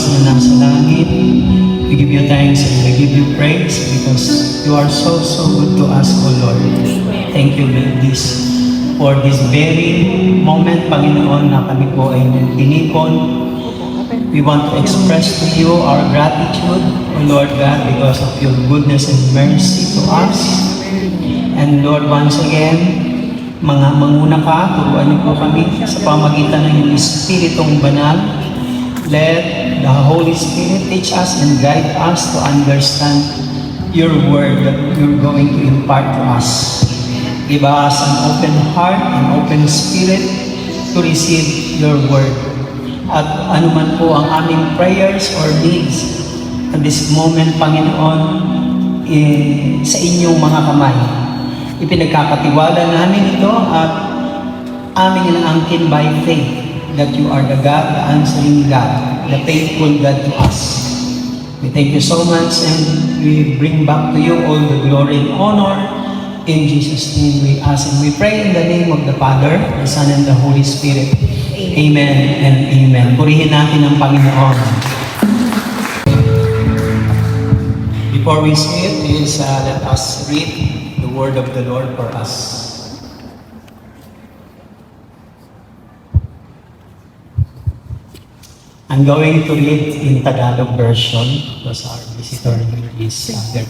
Diyos na nasa langit, we give you thanks and we give you praise because you are so good to us, O Lord. Thank you, Lord, for this very moment, Panginoon, na kami po ay tinipon. We want to express to you our gratitude, O Lord God, because of your goodness and mercy to us. And Lord, once again, mga manguna ka, turuan niyo po kami sa pamagitan ng iyong Espiritong Banal. Let the Holy Spirit teach us and guide us to understand your word that you're going to impart to us. Give us an open heart, an open spirit to receive your word. At anuman po ang aming prayers or needs at this moment, Panginoon, sa inyong mga kamay. Ipinagkakatiwala namin ito at aming inaangkin by faith that you are the God, the answering God, the faithful God to us. We thank you so much and we bring back to you all the glory and honor. In Jesus' name we ask and we pray in the name of the Father, the Son, and the Holy Spirit. Amen and amen. Purihin natin ang Panginoon. Before we say it, please let us read the word of the Lord for us. I'm going to read in Tagalog version because our visitor here is there.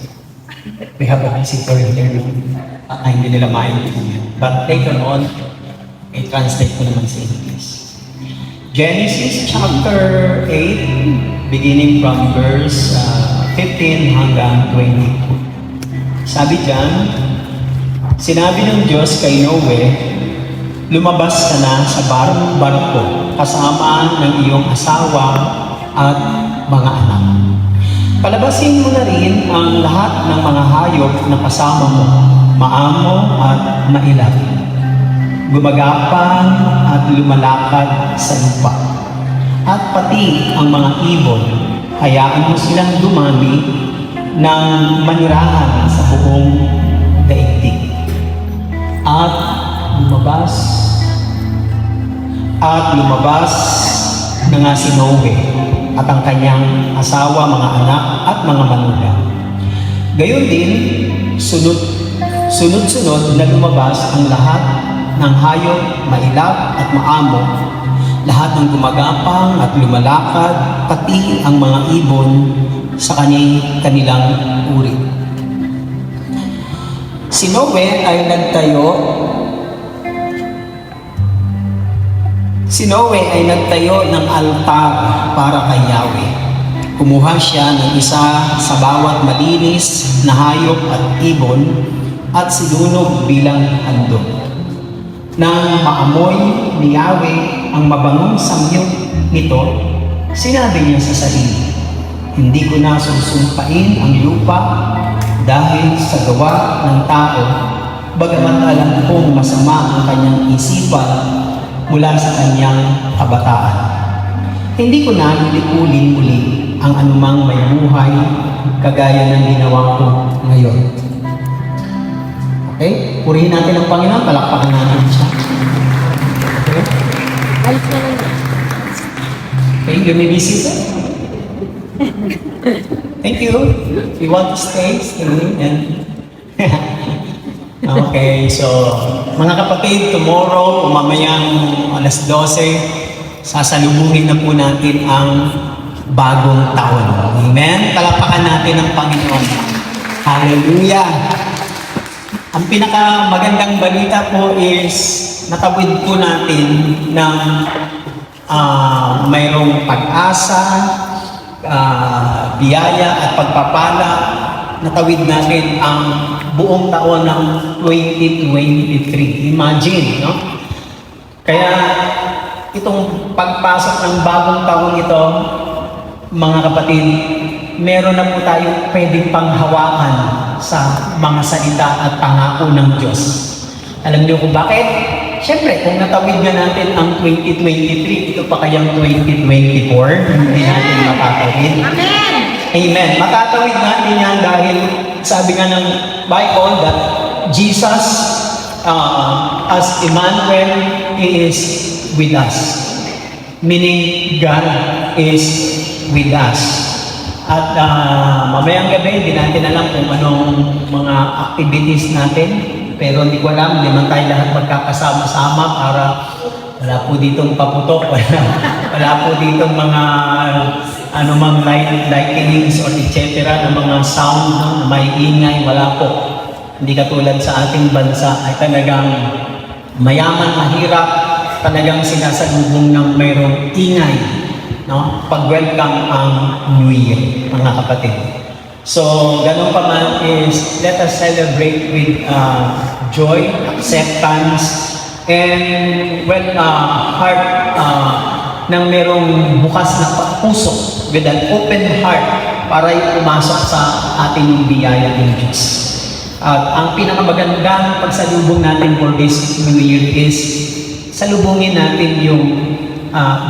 We have a visitor here na hindi nila maintindihan. But later on, i-translate ko naman sa English. Genesis chapter 8, beginning from verse 15 hanggang 22. Sabi dyan, sinabi ng Diyos kay Noe, lumabas ka na sa barko kasama ng iyong asawa at mga anak. Palabasin mo na rin ang lahat ng mga hayop na kasama mo, maamo at mailat, gumagapang at lumalakad sa lupa. At pati ang mga ibon, hayaan mo silang dumami ng manirahan sa buong daigdig. At lumabas na nga si Noe at ang kanyang asawa, mga anak at mga manugang. Gayon din, sunod-sunod na lumabas ang lahat ng hayop, mailap at maamo, lahat ng gumagapang at lumalakad, pati ang mga ibon sa kanilang uri. Si Noe ay nagtayo ng altar para kay Yahweh. Kumuha siya ng isa sa bawat malinis na hayop at ibon at sinunog bilang handog. Nang maamoy ni Yahweh ang mabangong samyog nito, sinabi niya sa sarili, hindi ko na susumpain ang lupa dahil sa gawa ng tao, bagamat alam kong masama ang kanyang isipan mula sa kanyang kabataan. Hindi ko na lilikulin muli ang anumang may buhay kagaya ng ginawa ko ngayon. Okay? Purihin natin ang Panginoon, palakpakan natin siya. Okay? Okay, you may be seated. Thank you. If you want to stay and okay, so mga kapatid, tomorrow, mamayang alas 12, sasalubungin na po natin ang bagong taon. Amen? Palapakan natin ang Panginoon. Hallelujah! Ang pinakamagandang balita po is natawid po natin ng mayroong pag-asa, biyaya at pagpapala. Natawid natin ang buong taon ng 2023. Imagine, no? Kaya itong pagpasok ng bagong taon ito, mga kapatid, meron na po tayong pwedeng panghawakan sa mga salita at pangako ng Diyos. Alam niyo kung bakit? Siyempre, kung natawid na natin ang 2023, ito pa kayang 2024, hindi natin matatawid. Amen! Amen. Matatawid natin yan dahil sabi nga ng Bible that Jesus as Emmanuel is with us. Meaning God is with us. At mamayang gabi, hindi natin alam kung anong mga activities natin. Pero hindi ko alam, hindi man tayo lahat magkakasama-sama para wala po ditong paputok, wala po ditong mga anumang lightnings or etc. na mga sound na may ingay, wala po. Hindi katulad sa ating bansa ay talagang mayaman, mahirap, talagang sinasalubong ng mayroong ingay, no? Pag-welcome ang New Year, mga kapatid. So, ganun pa man is, let us celebrate with joy, acceptance, and heart nang merong bukas na puso, with an open heart, para pumasok sa ating yung biyaya ng Diyos. At ang pinakamagandang pagsalubong natin for this New Year is, salubungin natin yung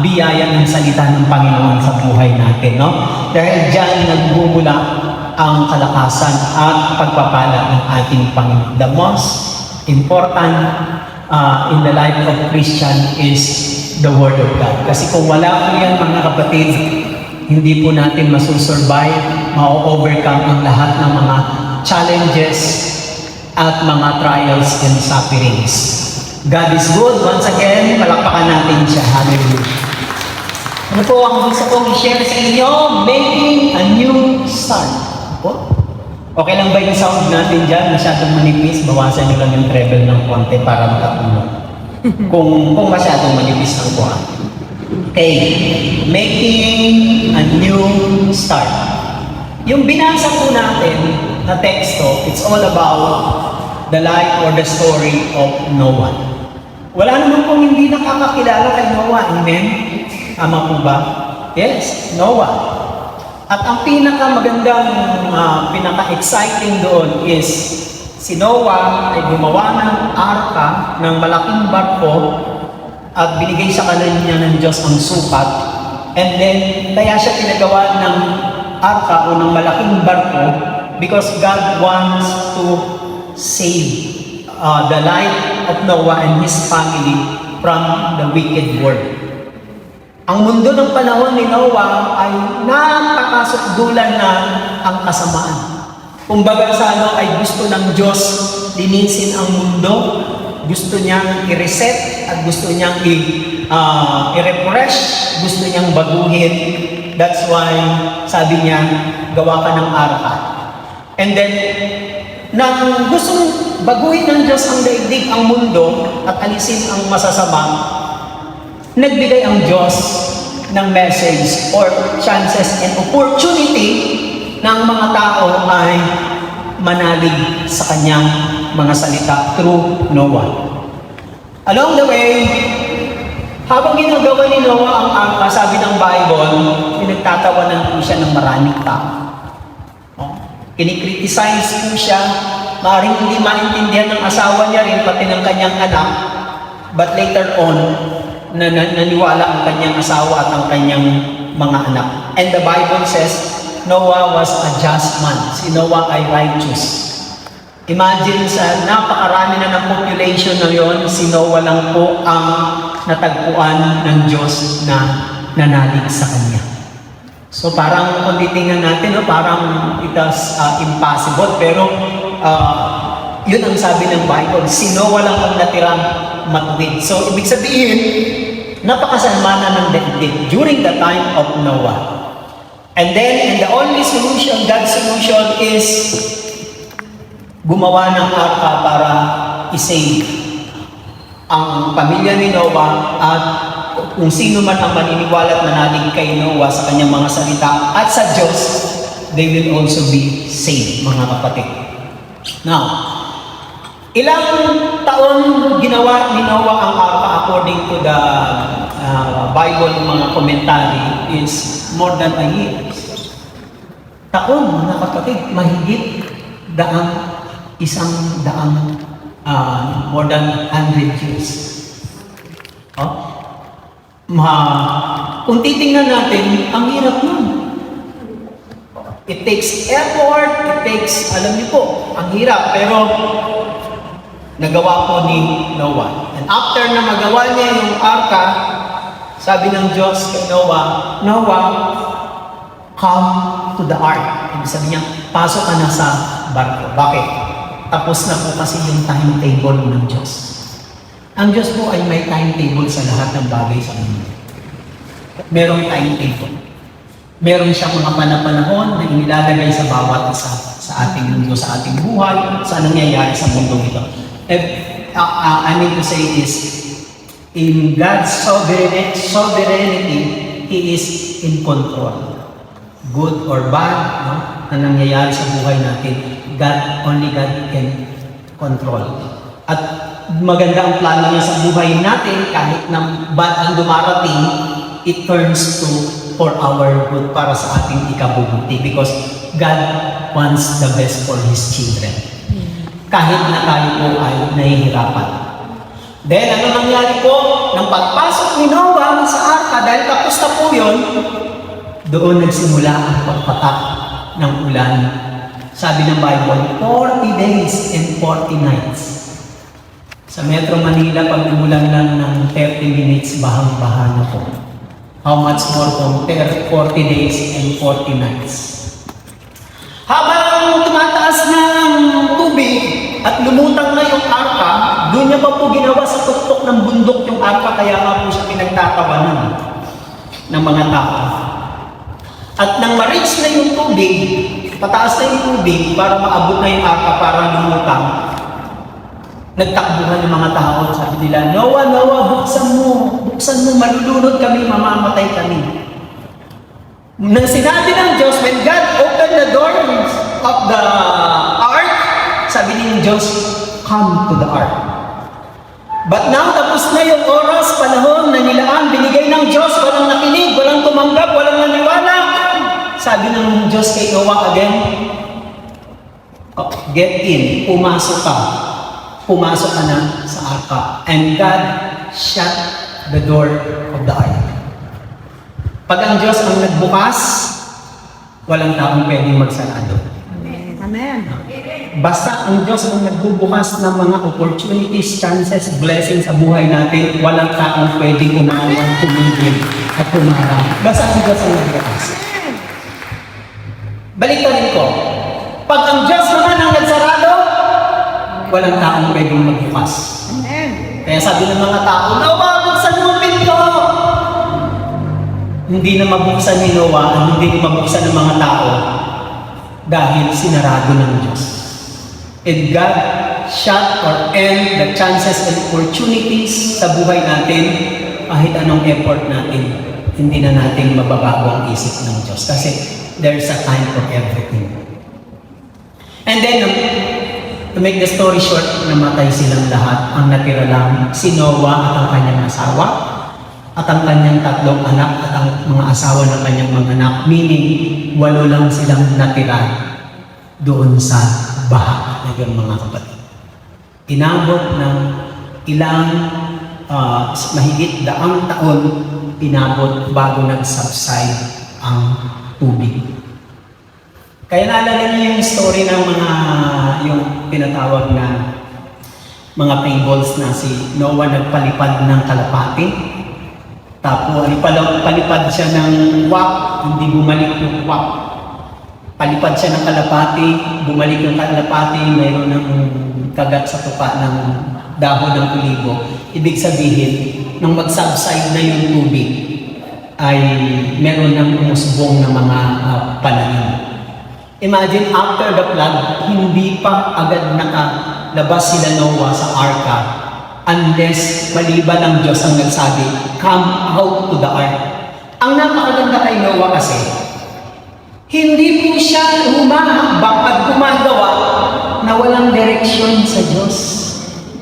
biyaya ng salita ng Panginoon sa buhay natin, no? Dahil diyan nagbubula ang kalakasan at pagpapala ng ating Panginoon. The most important in the life of Christian is the Word of God. Kasi kung wala po yan, mga kapatid, hindi po natin masusurvive, ma-overcome ang lahat ng mga challenges at mga trials and sufferings. God is good. Once again, palakpakan natin siya. Hallelujah. Ano po ang gusto kong i-share sa inyo? Making a new start. Okay lang ba yung sound natin dyan? Masyadong manipis, bawasan nyo lang yung treble ng konti para makatulog. kung masyadong manipis ang buwan. Okay, making a new start. Yung binasa po natin na teksto, it's all about the life or the story of Noah. Wala naman pong hindi nakakakilala kay Noah. Amen? Tama po ba? Yes, Noah. At ang pinakamagandang, pinaka-exciting doon is si Noah ay gumawa ng arka ng malaking barko at binigay sa kanya ng Diyos ang sukat. And then, kaya siya pinagawa ng arka o ng malaking barko because God wants to save the life of Noah and his family from the wicked world. Ang mundo ng panahon ni Noah ay napakasukdulan na ang kasamaan. Kumbaga sa ay gusto ng Diyos linisin ang mundo, gusto niyang i-reset at gusto niyang i-refresh, gusto niyang baguhin. That's why sabi niya, gawa ka ng arka. And then, nang gustong baguhin ng Diyos ang daigdig, ang mundo, at alisin ang masasama, nagbigay ang Diyos ng message or chances and opportunity ng mga tao ay manalig sa kanyang mga salita through Noah. Along the way, habang ginagawa ni Noah ang arka, sabi ng Bible, pinagtatawanan po siya ng maraming tao. Kinikriticize po siya, maaaring hindi maintindihan ng asawa niya rin, pati ng kanyang anak, but later on, naniwala ang kanyang asawa at ang kanyang mga anak. And the Bible says, Noah was a just man. Si Noah ay righteous. Imagine sa napakarami na ng population na yon, si Noah lang po ang natagpuan ng Diyos na nanalig sa kanya. So parang kung titingnan natin, parang it is impossible. Pero yun ang sabi ng Bible, si Noah lang ang natirang matuwid. So ibig sabihin, napakasalmana ng daigdig during the time of Noah. And then, and the only solution, God's solution is gumawa ng arka para i-save ang pamilya ni Noah at kung sino man ang maniniwala at manalig kay Noah sa kanyang mga salita at sa Diyos, they will also be saved, mga kapatid. Now, ilang taon ginawa ni Noah ang arka according to the Bible, mga commentary, is more than a year. Taon, mga kapatid, mahigit more than 100 years. Kung titingnan natin, ang hirap nun. It takes effort, it takes, alam niyo po, ang hirap, pero nagawa po ni Noah. And after na magawa niya yung arka, sabi ng Diyos kay Noah, Noah, come to the ark. Ibig sabihin niya, pasok ka na sa barko. Bakit? Tapos na po kasi yung timetable ng Diyos. Ang Diyos po ay may timetable sa lahat ng bagay sa mundo. Merong timetable. Meron siyang mga panahon na inilalagay sa bawat isa sa ating mundo, sa ating buhay, sa nangyayari sa mundo ito. I mean to say is, in God's sovereignty, He is in control. Good or bad, no, na nangyayari sa buhay natin, only God can control. At maganda ang plano niya sa buhay natin, kahit na bad ang dumarating, it turns to for our good, para sa ating ikabubuti, because God wants the best for His children. Kahit na tayo po ay nahihirapan. Then, ano nangyari po? Nang pagpasok ni Noah sa arka, dahil tapos na po yun, doon nagsimula ang pagpatak ng ulan. Sabi ng Bible, 40 days and 40 nights. Sa Metro Manila, pag umulan lang ng 30 minutes, bahang-baha na po. How much more kung 40 days and 40 nights. Habang tumataas ng tubig at lumutang na yung arka, doon niya pa po ginawa sa tuktok ng bundok yung arka, kaya nga po siya pinagtatawanan ng mga tao. At nang ma-reach na yung tubig, pataas na yung tubig para maabot na yung arka para lumutang, nagtakbuhan ng mga tao. Sabi nila, Noah, buksan mo, malulunod kami, mamamatay kami. Nang sinabi ng Diyos, when God opened the doors of the ark, sabi ng Diyos, come to the ark. But now, tapos na yung oras, panahon na nilaan, binigay ng Diyos, walang nakinig, walang tumanggap, walang naniwala. Sabi ng Diyos kay Noah again, get in, pumasok ka na sa arka. And God shut the door of the ark. Pag ang Diyos ang nagbukas, walang taong pwedeng magsarado. Amen. Basta ang Diyos ang nagbubukas ng mga opportunities, chances, blessings sa buhay natin, walang taong pwedeng umawan, tumigil, at pumarang. Basta ang Diyos ang nagbukas. Baliktadin ko. Pag ang Diyos naman ang nagsarado, walang taong pwedeng magbukas. Amen. Kaya sabi ng mga tao, Noah, buksan mo ang pinto! Hindi na mabuksan ni Noah, hindi na mabuksan ng mga tao dahil sinarado ng Diyos. And God shut or end the chances and opportunities sa buhay natin kahit anong effort natin. Hindi na natin mababago ang isip ng Diyos kasi there's a time for everything. And then, to make the story short, namatay silang lahat. Ang natira lang si Noah at ang kanyang asawa at ang kanyang 3 anak at ang mga asawa ng kanyang mga anak. Meaning, 8 lang silang natira doon sa baha na yun, mga kapatid. Inabot ng ilang mahigit 100 taon, inabot bago nag-subside ang tubig. Kaya naalala niyo yung story ng yung pinatawag na mga fables na si Noah nagpalipad ng kalapati. Tapos palipad siya ng wak, hindi bumalik yung wak. Palipad siya ng kalapati, bumalik yung kalapati, mayroon ng kagat sa tupa ng dahon ng olibo. Ibig sabihin, nang mag-subside na yung tubig, ay meron ng umusbong na mga pananim. Imagine, after the flood, hindi pa agad nakalabas sila Noah sa arka unless maliban ng Diyos ang nagsabi, come out to the ark. Ang napakaganda kay Noah kasi, hindi po siya humahambang at gumagawa na walang direksyon sa Diyos.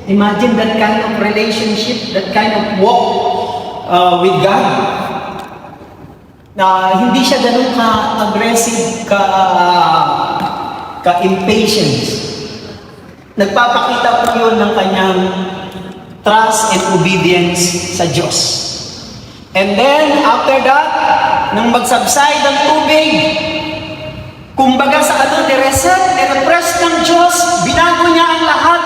Imagine that kind of relationship, that kind of walk with God. Na hindi siya ganun ka-aggressive, ka-impatient. Nagpapakita po yun ng kanyang trust and obedience sa Diyos. And then, after that, nang mag-subside ang tubig, kumbaga sa reset and refresh ng Diyos, binago niya ang lahat.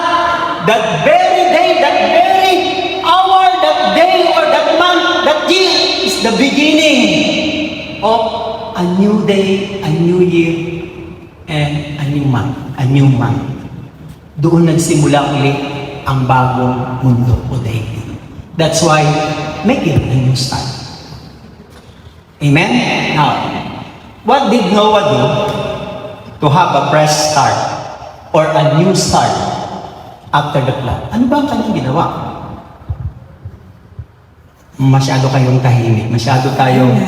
That very day, that very hour, that day or that month, that year is the beginning of a a new day, a new year, and a new month. A new month. Doon nagsimula ulit ang bagong mundo o daigdig. That's why, make it a new start. Amen? Now, what did Noah do to have a fresh start or a new start after the flood? Ano ba ang kanyang ginawa? Masyado kayong tahimik, masyado tayong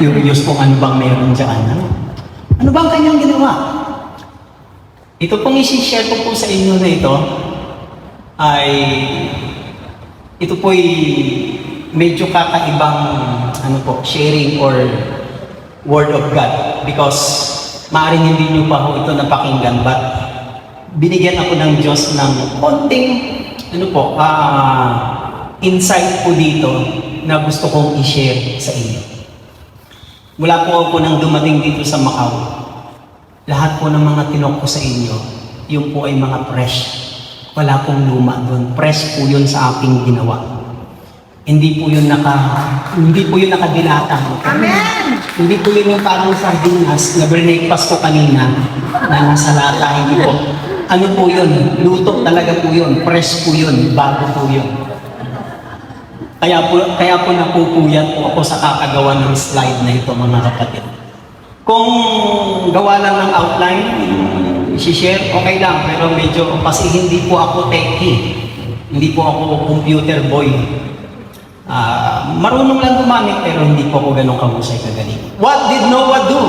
curious kung ano bang meron dyan. Ano ba ang kanyang ginawa? Ito pong isi-share ko po sa inyo na ito ay ito po'y medyo kakaibang sharing or word of God because maaaring hindi nyo pa ho ito napakinggan but binigyan ako ng Diyos ng konting insight po dito na gusto kong i-share sa inyo. Mula po ako nang dumating dito sa Macau, lahat po ng mga tinok ko sa inyo, yung po ay mga fresh. Wala pong luma doon. Fresh po yun sa aking ginawa. Hindi po yun nakadilata. Amen! Hindi po yun yung parang sardinas na breakfast ko kanina na nasa lata. Hindi po. Ano po yun? Luto talaga po yun. Fresh po yun. Bago po yun. Kaya po napupuyat po ako sa kakagawa ng slide na ito, mga kapatid. Kung gawa lang ng outline, i-share, okay lang. Pero medyo, kasi hindi po ako techie. Hindi po ako computer boy. Marunong lang gumamit, pero hindi po ako ganun kahusay kagaling. What did Noah do?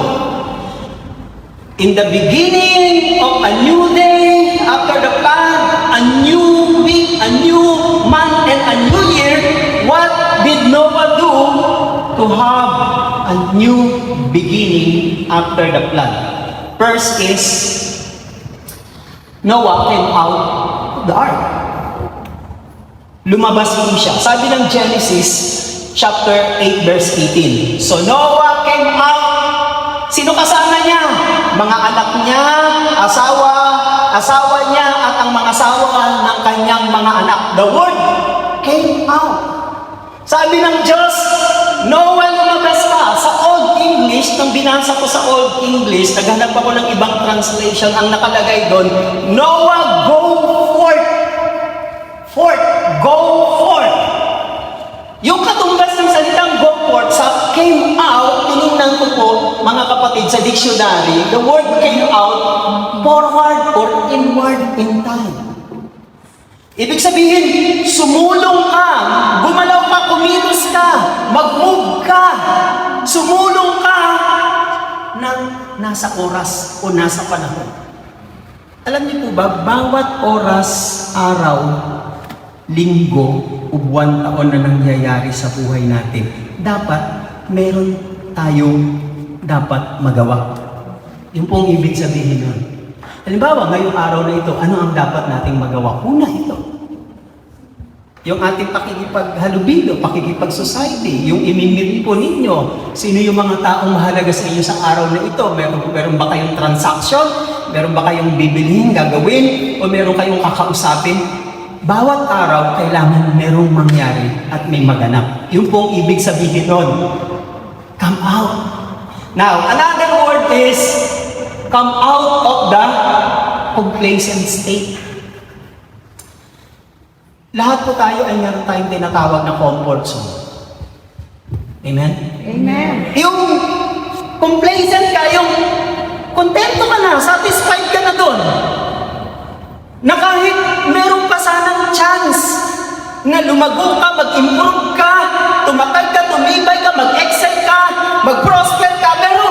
In the beginning of a new day, after the flood, a new week, a new month, and a new year, what did Noah do to have a new beginning after the flood? First is, Noah came out of the ark. Lumabas po siya. Sabi ng Genesis, chapter 8, verse 18. So Noah came out. Sino kasama niya? Mga anak niya, asawa niya, at ang mga asawa ng kanyang mga anak. The word came out. Sabi ng Diyos, Noah, lumabas ka. Sa Old English, nang binasa ko sa Old English, naghanap ako ng ibang translation, ang nakalagay doon, Noah, go forth. Go forth. Yung katumbas ng salitang go forth sa came out, tinignan ko po, mga kapatid, sa dictionary, the word came out forward or inward in time. Ibig sabihin, sumulong ka, gumalaw ka, kumilos ka, mag-move ka, sumulong ka ng nasa oras o nasa panahon. Alam niyo po ba, bawat oras, araw, linggo, o buwan, taon na nangyayari sa buhay natin, dapat meron tayong dapat magawa. Yung pong ibig sabihin nun. Halimbawa, ngayong araw na ito, ano ang dapat nating magawa? Una ito. Yung ating pakikipaghalubilo, pakikipag-society, yung imimit po ninyo, sino yung mga taong mahalaga sa inyo sa araw na ito? Meron ba kayong transaction? Meron ba kayong bibilhin, gagawin? O meron kayong kakausapin? Bawat araw, kailangan merong mangyari at may maganap. Yung pong ibig sabihin nun, come out. Now, another word is, come out of the complacent state. Lahat po tayo ay meron tayong tinatawag na comfort zone. Amen? Amen. Yung complacent ka, yung kontento ka na, satisfied ka na doon. Na kahit meron pa sanang chance na lumago ka, mag-improve ka, tumatag ka, tumibay ka, mag-excel ka, mag-prosper ka, pero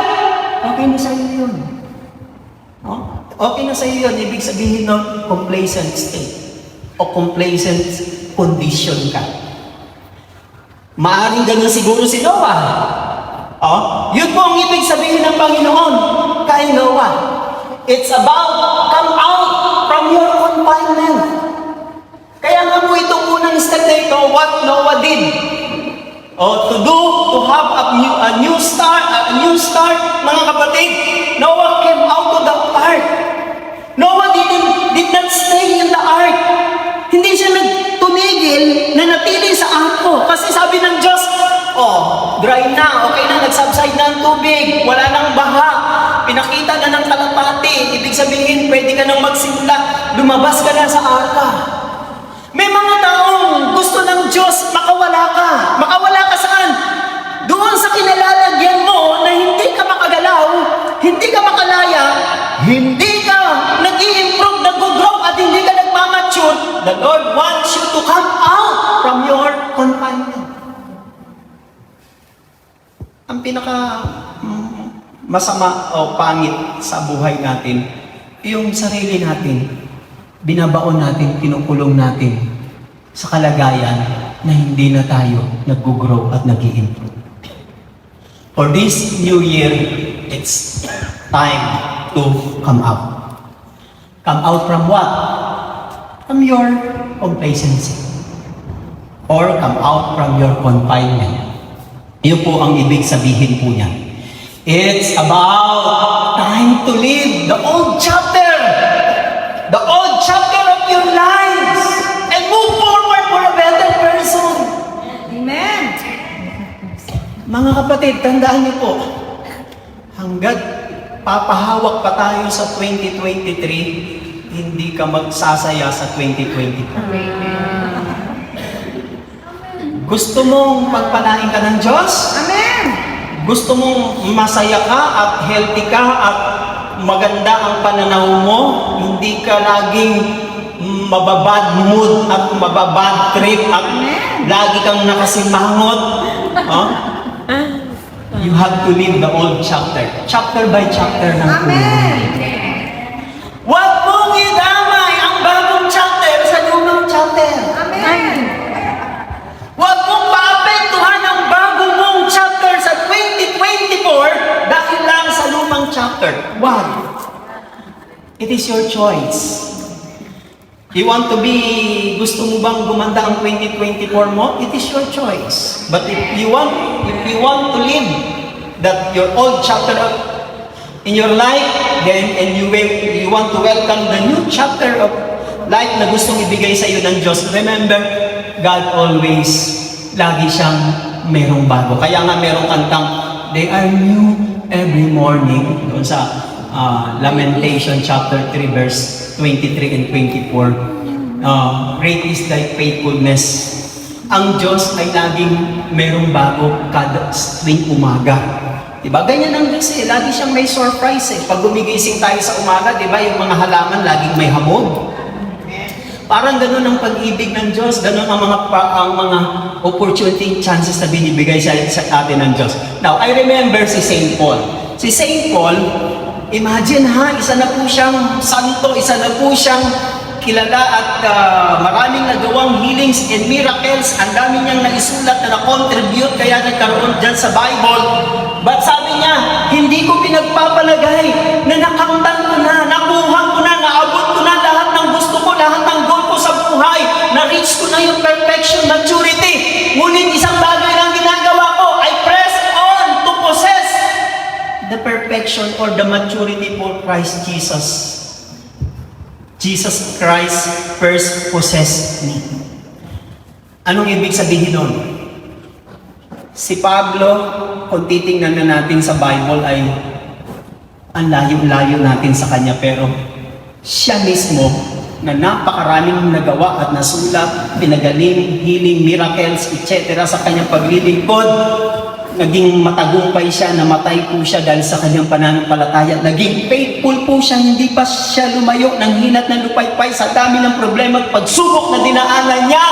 okay na sa'yo yun. Okay na sa'yo yun. Ibig sabihin ng complacent state o complacent condition ka. Maaring ganun siguro si Noah. Yun po ang ibig sabihin ng Panginoon kay Noah. It's about come out from your confinement. Kaya nga po itong unang step na ito, what Noah did. To have a new start, mga kapatid. Noah came out of the ark. Noah did not stay in the ark. Hindi siya nagtumigil na natili sa arko. Kasi sabi ng Diyos, dry na, okay na, nag-subside na ang tubig. pinakita na ng kalapati, ibig sabihin, pwede ka nang magsimula, lumabas ka na sa arka. May mga taong gusto ng Diyos, makawala ka. Makawala ka saan? Doon sa kinalalagyan mo na hindi ka makagalaw, hindi ka makalaya, hindi ka nag-i-improve, nag-grow at hindi ka nagmamature. The Lord wants you to come out from your confinement. Ang pinaka masama o pangit sa buhay natin, yung sarili natin, binabaon natin, kinukulong natin sa kalagayan na hindi na tayo nag-grow at nag-i-improve. For this new year, it's time to come out. Come out from what? From your complacency. Or come out from your confinement. Yun po ang ibig sabihin po niya. It's about time to live the old chapter. The old chapter of your lives. And move forward for a better person. Amen. Mga kapatid, tandaan niyo po, hanggat papahawak pa tayo sa 2023, hindi ka magsasaya sa 2024. Gusto mong pagpalain ka ng Diyos? Amen. Gusto mong masaya ka at healthy ka at maganda ang pananaw mo? Hindi ka laging mababad mood at mababad trip at lagi kang nakasimangot? Huh? You have to live the old chapter. Chapter by chapter ng Amen. Huwag mong idamay ang bagong chapter sa lumang chapter. Amen. Huwag mong paapektuhan ang bago mong chapter sa 2024 dahil lang sa lumang chapter. Why? It is your choice. You want to be, gusto mo bang gumanda ang 2024 mo? It is your choice. But if you want to live that your old chapter in your life, then and you want to welcome the new chapter of life na gustong ibigay sa iyo ng Diyos, remember, God always, lagi siyang merong bago. Kaya nga merong kantang, they are new every morning, doon sa Lamentation chapter 3 verse 23 and 24. Great is thy faithfulness. Ang Diyos ay laging merong bago kada tuwing umaga. Diba? Ganyan ang Diyos eh. Lagi siyang may surprise eh. Pag gumigising tayo sa umaga, diba, yung mga halaman laging may hamog. Parang ganun ang pag-ibig ng Diyos, ganun ang mga opportunity, chances na binibigay sa atin ng Diyos. Now, I remember si St. Paul. Si St. Paul, imagine ha, isa na po siyang santo, isa na po siyang kilala at maraming nagawang healings and miracles. Ang dami niyang naisulat na na-contribute, kaya nagkaroon dyan sa Bible. But sabi niya, hindi ko pinagpapalagay na nakamtan ko na, nakuha ko na, naabot ko na lahat ng gusto ko, lahat ng goal ko sa buhay, na-reach ko na yung perfection, maturity. Ngunit isang bagay lang ginagawa ko, I press on to possess the perfection or the maturity for Christ Jesus. Jesus Christ first possessed me. Anong ibig sabihin nun? Si Pablo, kung titingnan na natin sa Bible, ay ang layo-layo natin sa kanya, pero siya mismo na napakaraming nagawa at nasulat, pinagaling, healing, miracles, etc. sa kanyang paglilingkod, naging matagumpay siya, namatay po siya dahil sa kanyang pananampalataya. Naging faithful po siya, hindi pa siya lumayo ng hinat ng lupaypay sa dami ng problema at pagsubok na dinaanan niya.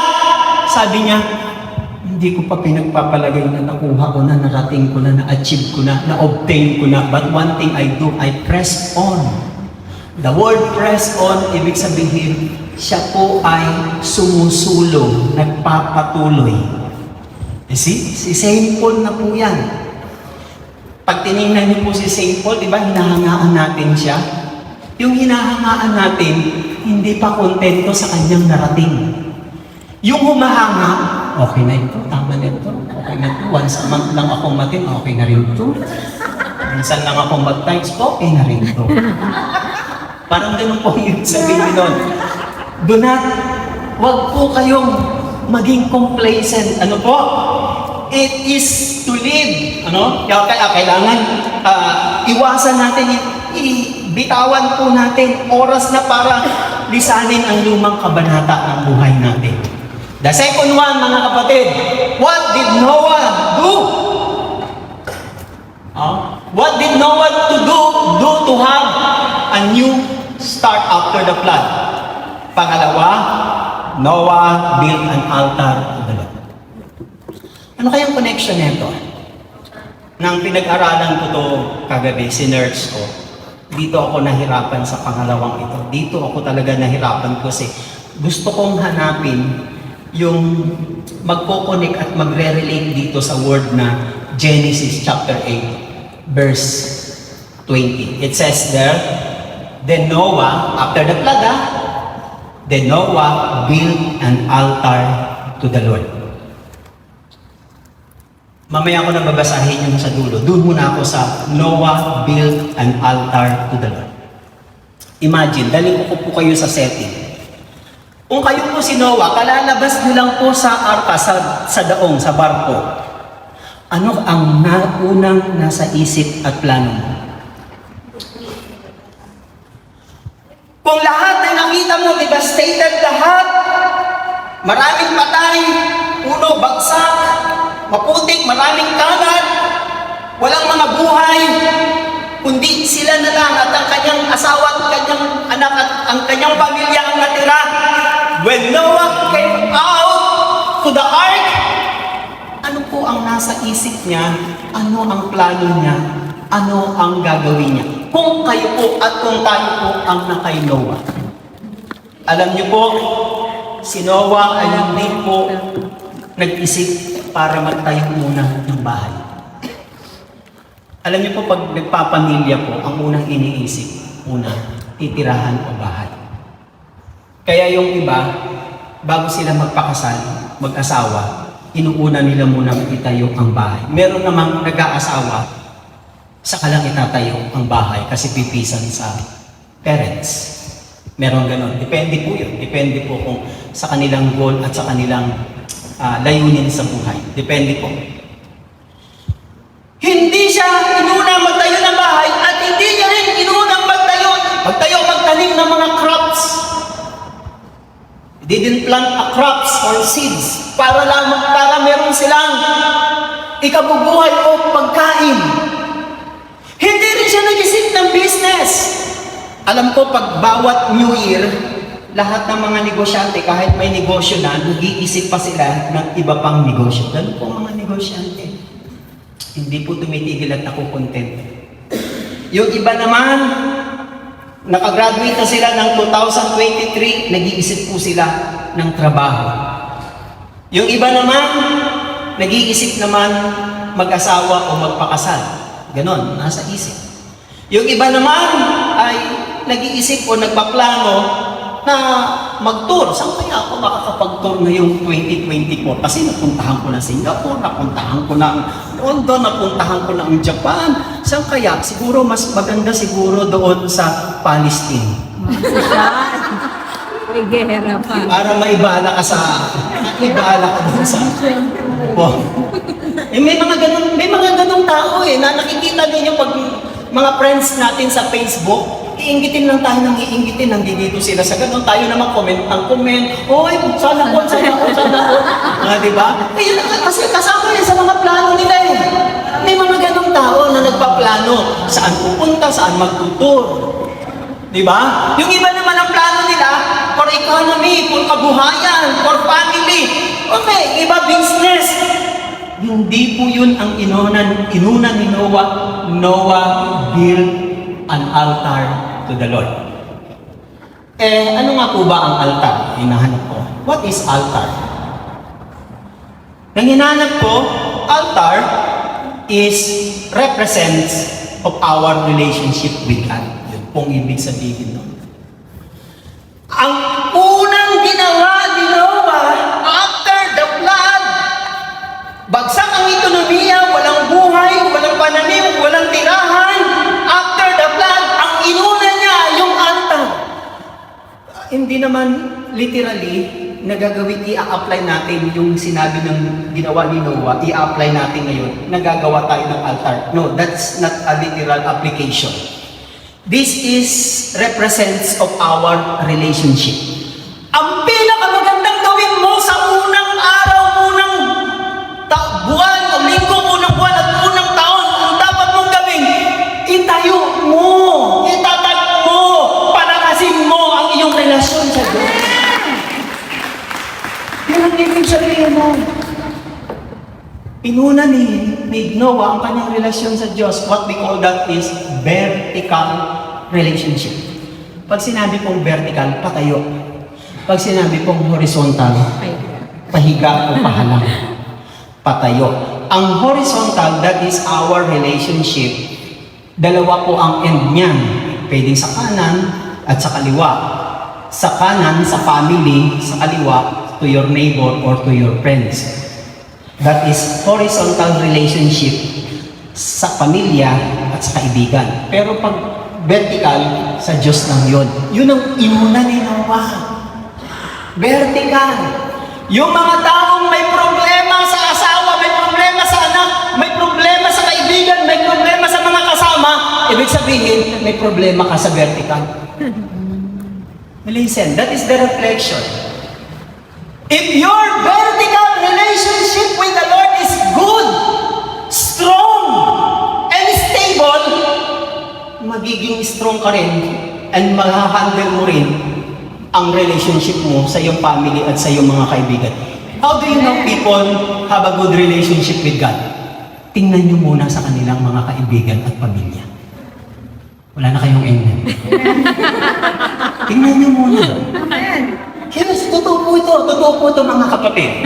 Sabi niya, hindi ko pa pinagpapalagay na nakuha ko na, narating ko na, na-achieve ko na, na-obtain ko na. But one thing I do, I press on. The word press on, ibig sabihin, siya po ay sumusulong, nagpapatuloy. See? Si St. Paul na po yan. Pag tinignan niyo po si St. Paul, di ba, hinahangaan natin siya? Yung hinahangaan natin, hindi pa kontento sa kanyang narating. Yung humahanga, okay na ito, tama na ito, okay na ito. Once a month lang akong matin, okay na rin ito. Minsan lang akong mag-times, okay na rin ito. Parang ganun po yung sabihin nun. Do not, wag po kayong maging complacent. Ano po? It is to live. Ano? Kaya kailangan iwasan natin bitawan po natin. Oras na para lisanin ang lumang kabanata ng buhay natin. The second one, mga kapatid, what did Noah do? What did Noah do to have a new start after the flood? Pangalawa, Noah built an altar to the Lord. Ano kayang connection nito? Nang pinag-aralan ko to kagabi, sinerge ko, dito ako nahirapan sa pangalawang ito. Dito ako talaga nahirapan kasi gusto kong hanapin yung magko-connect at magre-relate dito sa word na Genesis chapter 8, verse 20. It says there, then Noah, after the flood, then Noah built an altar to the Lord. Mamaya ko na babasahin yung sa dulo. Doon muna ako sa Noah built an altar to the Lord. Imagine, daling ko po kayo sa setting. Kung kayo po si Noah, kalalabas niyo lang po sa arka, sa daong, sa barko. Ano ang unang nasa isip at plano mo? Kung lahat na nakita mo, devastated lahat, maraming patay, uno, bagsak, maputik, maraming kalat, walang mga buhay, kundi sila na lang at ang kanyang asawa at kanyang anak at ang kanyang pamilya ang natira. When Noah came out to the ark, ano po ang nasa isip niya? Ano ang plano niya? Ano ang gagawin niya? Kung kayo po at kung tayo po ang nakay Noah. Alam niyo po, si Noah ay hindi po nag-isip para magtayo muna ng bahay. Alam niyo po, pag nagpapamilya po, ang unang iniisip, titirahan o bahay. Kaya yung iba, bago sila magpakasal, mag-asawa, inuuna nila muna itayo ang bahay. Meron namang nag-aasawa, saka lang itatayo ang bahay kasi pipisan sa parents. Meron ganon. Depende po yun. Depende po kung sa kanilang goal at sa kanilang layunin sa buhay. Depende po. Hindi siya inuna magtayo ng bahay at hindi niya rin inunang magtanim ng mga crops. They didn't plant a crops or seeds para meron silang ikabubuhay o pagkain. Hindi rin siya nag-isip ng business. Alam ko, pag bawat New Year, lahat ng mga negosyante, kahit may negosyo na, nag-iisip pa sila ng iba pang negosyo. Ganun po mga negosyante. Hindi po tumitigil at ako content. Yung iba naman, nakagraduate na sila ng 2023, nag-iisip po sila ng trabaho. Yung iba naman, nag-iisip naman mag-asawa o magpakasal. Ganon, nasa isip. Yung iba naman ay nag-iisip o nagpaplano na mag-tour. Saan kaya ako makakapag-tour ngayong 2024? Kasi napuntahan ko na Singapore, napuntahan ko na London, napuntahan ko na ang Japan. Saan kaya? Siguro mas maganda siguro doon sa Palestine. May gera pa. Para maibala ka doon sa... Oh. May mga ganong tao na nakikita ninyo pag mga friends natin sa Facebook, iinggitin lang tayo ng iinggitin, nandito sila sa ganun, tayo naman comment. Oy, sana po. Diba? Kasi kasama yan sa mga plano nila eh. May mga ganong tao na nagpaplano, saan pupunta, saan magtutur. Diba? Yung iba naman ang plano nila, for economy, for kabuhayan, for family. Okay, iba business. Hindi po yun ang inuna ni Noah. Noah built an altar to the Lord. Ano nga po ba ang altar? Hinahanap ko. What is altar? Nang hinahanap ko, altar represents of our relationship with God. Yun pong ibig sabihin nun. Ang unang ginawa ni Noah after the flood, bagsak ang ekonomiya, walang buhay, walang pananim, walang tirahan. After the flood, ang inuna niya yung altar. Hindi naman literally nagagawin, i-apply natin yung sinabi ng ginawa ni Noah, i-apply natin ngayon, nagagawa tayo ng altar. No, that's not a literal application. This is represents of our relationship. Ang pinakamagandang gawin mo sa unang araw, unang buwan, o linggo, unang buwan at unang taon, ang dapat mong gawin, itayo mo, itatag mo, palakasin mo ang iyong relasyon sa Diyos. Yun ang ibig sabihin mo. Inuna ni Noah ang kanyang relasyon sa Diyos. What we call that is vertical relationship. Pag sinabi pong vertical, patayo. Pag sinabi pong horizontal, pahiga o pahalang. Patayo. Ang horizontal, that is our relationship. Dalawa po ang end niyan. Pwedeng sa kanan at sa kaliwa. Sa kanan, sa family. Sa kaliwa, to your neighbor or to your friends. That is horizontal relationship sa pamilya at sa kaibigan. Pero pag vertical, sa Diyos lang yun. Yun ang inuna ni Noah. Vertical. Yung mga taong may problema sa asawa, may problema sa anak, may problema sa kaibigan, may problema sa mga kasama, ibig sabihin, may problema ka sa vertical. Listen, that is the reflection. If your vertical relationship with the Lord is good, strong, and stable, magiging strong ka rin and mahahandle mo rin ang relationship mo sa iyong family at sa iyong mga kaibigan. How do you know people have a good relationship with God? Tingnan niyo muna sa kanilang mga kaibigan at pamilya. Wala na kayong amen. Tingnan niyo muna. Amen. Yes, totoo po ito mga kapatid.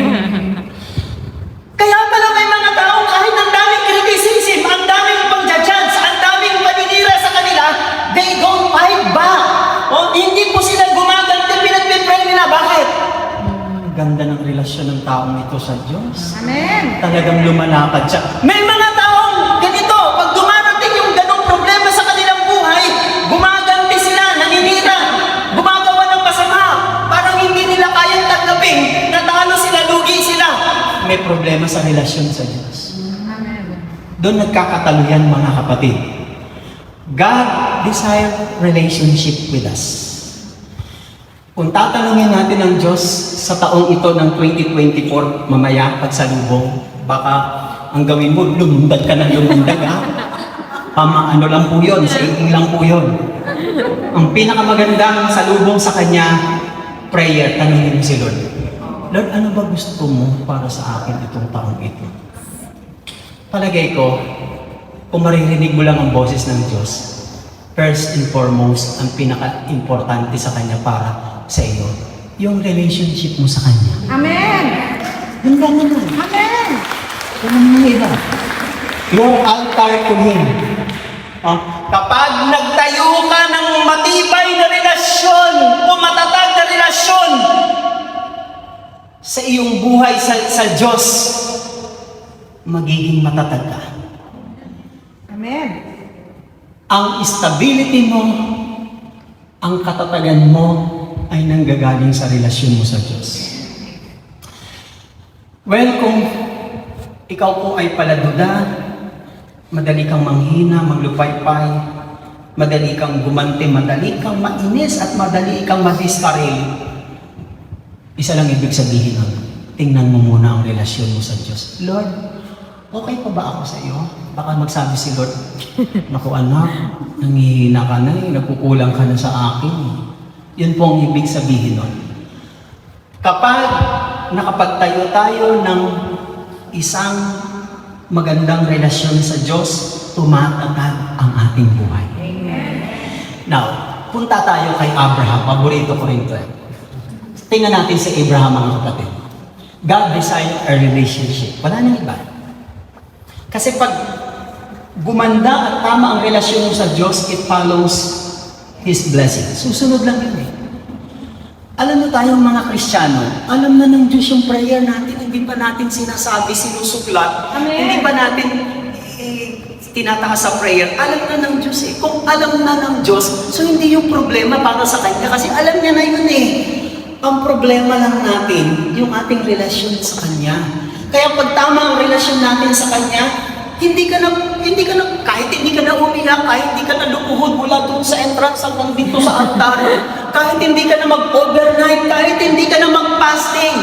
Kaya pala may mga taong kahit ang daming criticism, ang daming pag-judge, ang daming paninira sa kanila, they don't fight back. O hindi po sila gumaganti, pinag-pray nila. Bakit? Ganda ng relasyon ng taong ito sa Diyos. Amen. Talagang lumalakad siya. May mga taong ganito, pag dumarating yung ganong problema sa kanilang buhay, gumaganti sila, naninira, gumagawa ng masama. Parang hindi nila kayang tanggapin, natalo sila, lugi sila. May problema sa relasyon sa Diyos. Amen. Doon nagkakatalo yan mga kapatid. God desire relationship with us. Kung tatanungin natin ang Diyos sa taong ito ng 2024, mamaya pagsalubong, baka ang gawin mo, lumundag ka na lumundag ha. Ano lang po yun, sa iing lang po yun. Ang pinakamagandang salubong sa Kanya, prayer, tanungin mo si Lord. Lord, ano ba gusto mo para sa akin itong taong ito? Palagay ko, kung maririnig mo lang ang boses ng Diyos, first and foremost, ang pinaka-importante sa Kanya para sa iyo, yung relationship mo sa Kanya. Amen. Yun lang naman. Amen. Yun ang mga iba. Your altar to Him. Kapag nagtayo ka ng matibay na relasyon o matatag na relasyon sa iyong buhay sa Diyos, magiging matatag ka. Amen. Ang stability mo, ang katatagan mo, ay nanggagaling sa relasyon mo sa Diyos. Well, kung ikaw po ay paladuda, madali kang manghina, maglupaypay, madali kang gumante, madali kang mainis, at madali kang madiskaril, isa lang ibig sabihin nun, tingnan mo muna ang relasyon mo sa Diyos. Lord, okay pa ba ako sa iyo? Baka magsabi si Lord, naku anak, nangihina ka na nagkukulang ka na sa akin. Yun po ang ibig sabihin nun. Kapag nakapagtayo tayo ng isang magandang relasyon sa Diyos, tumatatag ang ating buhay. Amen. Now, punta tayo kay Abraham. Paborito ko rin ito. Tingnan natin si Abraham, mga kapatid. God designed a relationship. Wala nang iba. Kasi pag gumanda at tama ang relasyon mo sa Diyos, it follows His blessing. Susunod lang yun eh. Alam mo tayong mga Kristiyano, alam na ng Diyos yung prayer natin, hindi pa natin sinasabi, sinusuklat, Amen. hindi pa natin tinataas sa prayer, alam na ng Diyos eh. Kung alam na ng Diyos, so hindi yung problema para sa Kanya, kasi alam niya na yun eh. Ang problema lang natin, yung ating relasyon sa Kanya. Kaya pag tama ang relasyon natin sa Kanya, kahit hindi ka na umiyak, kahit hindi ka na lumuhod mula doon sa entrance hanggang dito sa altar, kahit hindi ka na mag-overnight, kahit hindi ka na mag-fasting,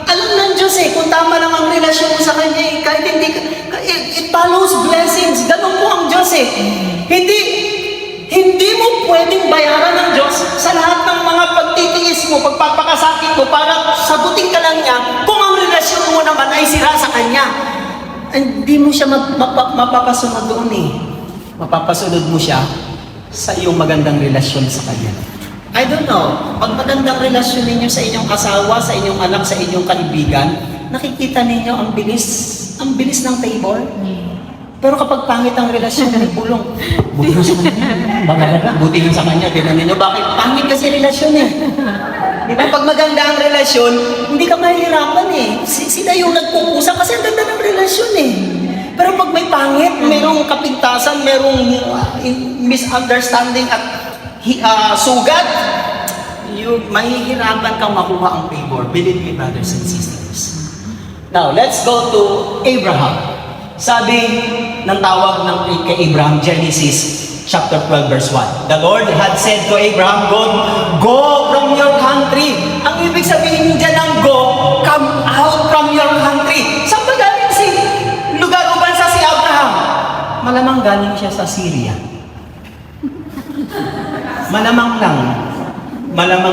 alam ng Diyos kung tama lang ang relasyon mo sa Kanya kahit hindi ka, it follows blessings, ganun po ang Diyos Hindi mo pwedeng bayaran ng Diyos sa lahat ng mga pagtitiis mo, pagpapakasakit mo, para sagutin ka lang niya kung ang relasyon mo naman ay sira sa Kanya. Hindi mo siya mapapasunod doon Mapapasunod mo siya sa iyong magandang relasyon sa Kanya. I don't know, pag magandang relasyon ninyo sa inyong asawa, sa inyong anak, sa inyong kaibigan, nakikita ninyo ang bilis ng table. Pero kapag pangit ang relasyon, may bulong. Buti na sa kanya. Buti na sa kanya. Tignan ninyo, bakit? Pangit kasi relasyon Di ba? Pag maganda ang relasyon, hindi ka mahihirapan Sila yung nagpupusa kasi ang ganda ng relasyon Pero pag may pangit, mayroong kapintasan, mayroong misunderstanding at sugat, mahihirapan kang makuha ang favor. Believe me, brothers and sisters. Now, let's go to Abraham. Sabi ng tawag ng kay Abraham, Genesis chapter 12 verse 1. The Lord had said to Abraham, go from your country. Ang ibig sabihin dyan ng go, come out from your country. Saan ba galing lugar o bansa si Abraham? Malamang galing siya sa Syria. Malamang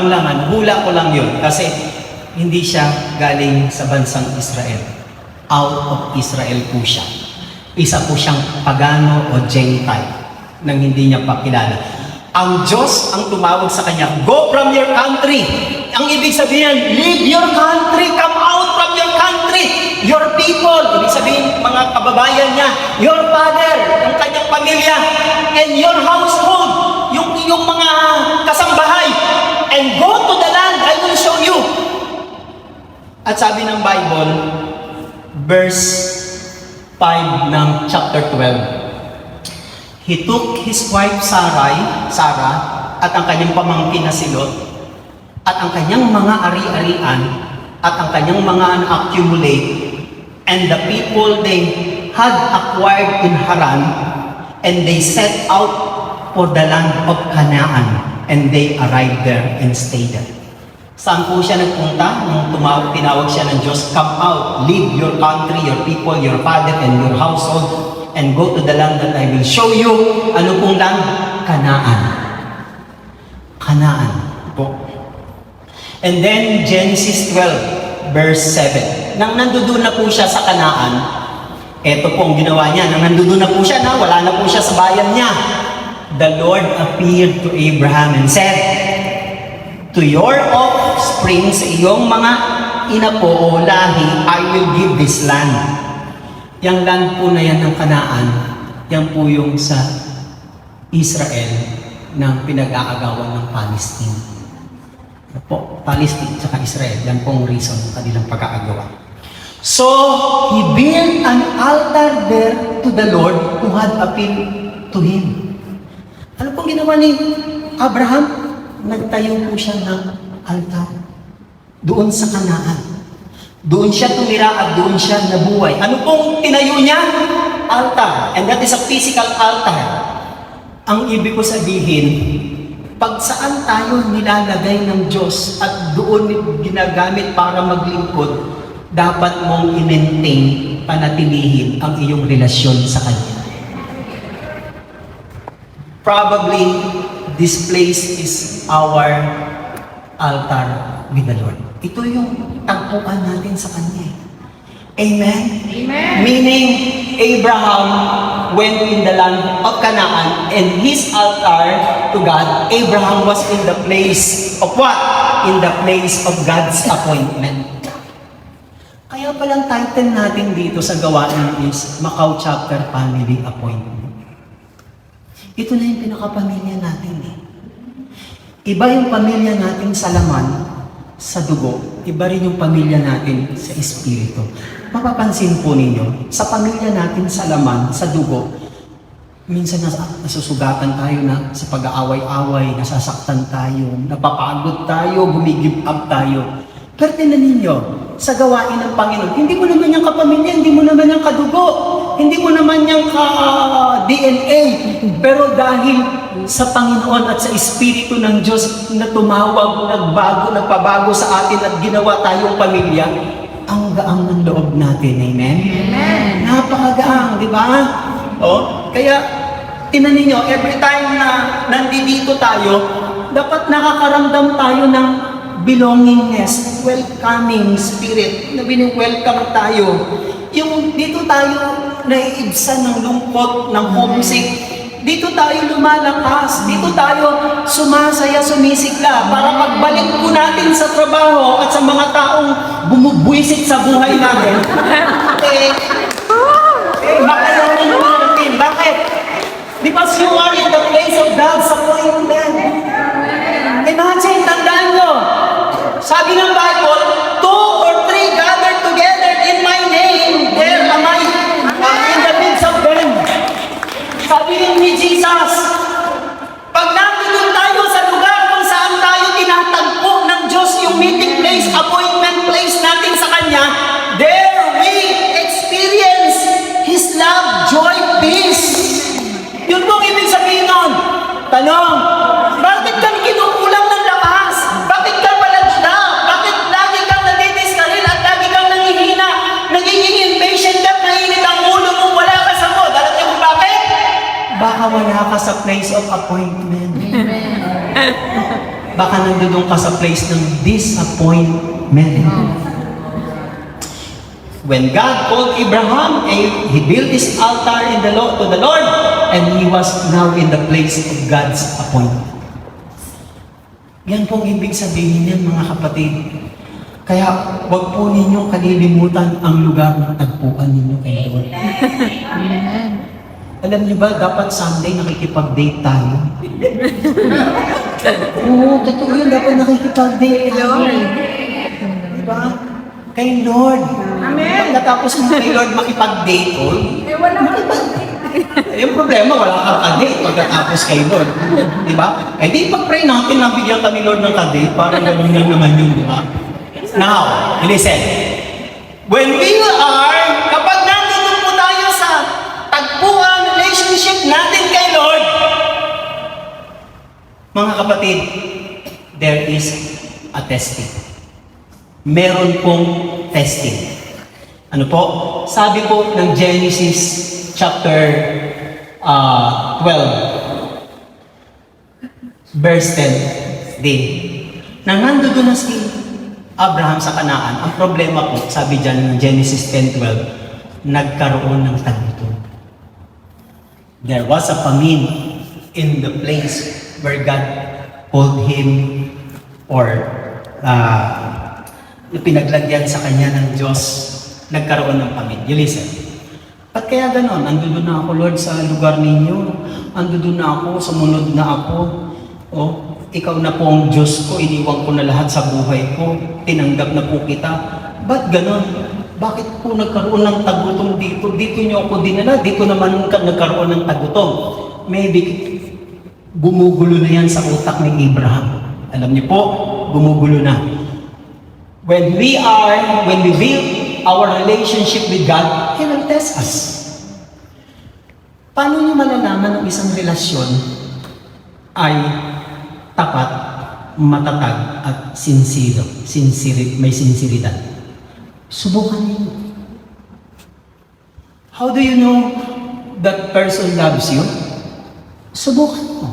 lang, hula ko lang yun. Kasi hindi siya galing sa bansang Israel. Out of Israel po siya. Isa po siyang pagano o Gentile nang hindi niya pa kilala. Ang Diyos ang tumawag sa kanya, go from your country. Ang ibig sabihin, leave your country, come out from your country. Your people, ibig sabihin, mga kababayan niya, your father, ang kanyang pamilya, and your household, yung iyong mga kasambahay, and go to the land I will show you. At sabi ng Bible, verse 5 ng chapter 12. He took his wife Sarah, at ang kanyang pamangkin na si Lot, at ang kanyang mga ari-arian, at ang kanyang mga accumulate, and the people they had acquired in Haran, and they set out for the land of Canaan, and they arrived there and stayed there. Saan po siya nagpunta? Nung tinawag siya ng Diyos, come out, leave your country, your people, your father, and your household, and go to the land that I will show you. Ano pong land? Canaan. Canaan po. And then, Genesis 12, verse 7. Nang nandoon na po siya sa Canaan, eto po ang ginawa niya. Nang nandoon na po siya, wala na po siya sa bayan niya. The Lord appeared to Abraham and said, to your offspring, sa iyong mga inapo o lahi, I will give this land. Yang land po na yan ng Canaan, yan po yung sa Israel ng pinag-aagawan ng Palestine. Po, Palestine at Israel, yan pong reason ng kanilang pag-aagawa. So, he built an altar there to the Lord who had appeared to him. Ano pong ginawa ni Abraham? Nagtayo po siya ng altar doon sa Canaan. Doon siya tumira at doon siya nabuhay. Ano pong tinayo niya? Altar. And that is a physical altar. Ang ibig ko sabihin, pag saan tayo nilalagay ng Diyos at doon ginagamit para maglingkod, dapat mong i-maintain, panatilihin ang iyong relasyon sa Kanya. Probably, this place is our altar with the Lord. Ito yung tagpuan natin sa Kanya. Amen? Amen. Meaning, Abraham went in the land of Canaan and his altar to God, Abraham was in the place of what? In the place of God's appointment. Kaya palang title natin dito sa gawain is Macau Chapter Family Appointment. Ito na yung pinakapamilya natin Iba yung pamilya natin sa laman, sa dugo. Iba rin yung pamilya natin sa espiritu. Mapapansin po ninyo, sa pamilya natin sa laman, sa dugo, minsan nasusugatan tayo na sa pag-aaway-away, nasasaktan tayo, napapagod tayo, gumigib up tayo. Pero tinan ninyo, sa gawain ng Panginoon, hindi mo naman yung kapamilya, hindi mo naman yung kadugo, hindi mo naman yung ka-DNA. Pero dahil sa Panginoon at sa Espiritu ng Diyos na tumawag, nagpabago sa atin at ginawa tayong pamilya, ang gaang ng loob natin. Amen? Amen. Napakagaang, di ba? Kaya, tinan ninyo, every time na nandito tayo, dapat nakakaramdam tayo ng belongingness, welcoming spirit, na welcome tayo. Yung dito tayo naiibsan ng lungkot, ng homesick, dito tayo lumalakas, dito tayo sumasaya, sumisigla, para pagbalik po natin sa trabaho at sa mga taong bumubwisit sa buhay natin. Makalaman natin. Bakit? Because you are in the place of God's appointment. Imagine, tandaan nyo, sabi ng Bible, 2 or 3 gathered together in my name, there am I in the midst of them. Sabi ni Jesus, pag nandun tayo sa lugar kung saan tayo tinatagpo ng Diyos yung meeting place, appointment place natin sa Kanya, there we experience His love, joy, peace. Yun pong ibig sabihin nun. Tanong, bakit kang kinukulang ng lakas? Bakit ka palagda? Bakit lagi kang nadidiskaril at lagi kang nangihina? Nagiging impatient ka, mainit ang ulo mo, wala ka sa mood. Alam niyo kung bakit? Baka wala ka sa place of appointment. Amen. Baka nandun ka sa place ng disappointment. When God called Abraham, he built his altar to the Lord, and he was now in the place of God's appointment. Yan pong ibig sabihin niyan, mga kapatid. Kaya wag po ninyong kalilimutan ang lugar ng tagpuan ninyo kay Lord. Amen. Alam niyo ba, dapat Sunday nakikipag-date tayo? Oo, totoo yun, dapat nakikipag-date tayo. Diba? Kay Lord. Amen. Pagkatapos mo kay Lord makipag-date, Wala yung problema, wala kang ka-date pagkatapos kay Lord. Di ba? Eh di pag-pray natin na bigyan ka ni Lord ng ka-date, parang gano'n lang naman yun, di ba? Now, listen. When we are, kapag nandito po tayo sa tagpuan, relationship natin kay Lord, mga kapatid, there is a testing. Meron pong testing. Ano po? Sabi po ng Genesis chapter 12, verse 10 din. Nang nandoon na si Abraham sa Kanaan, ang problema po, sabi dyan ng Genesis 10:12, nagkaroon ng tagutom. There was a famine in the place where God called him or pinaglagyan sa kanya ng Diyos, nagkaroon ng famine. You listen. Ba't kaya ganon? Andun na ako, Lord, sa lugar ninyo. Andun na ako, sumunod na ako. Ikaw na po ang Diyos ko, iniwan ko na lahat sa buhay ko. Tinanggap na po kita. Ba't ganon? Bakit po nagkaroon ng tagutom dito? Dito niyo ako dinala, dito naman nagkaroon ng tagutom. Maybe gumugulo na yan sa utak ni Abraham. Alam niyo po, gumugulo na. When we build our relationship with God, He will test us. Paano niyo malalaman ang isang relasyon ay tapat, matatag, at may sinseridad? Subukan niyo. How do you know that person loves you? Subukan mo.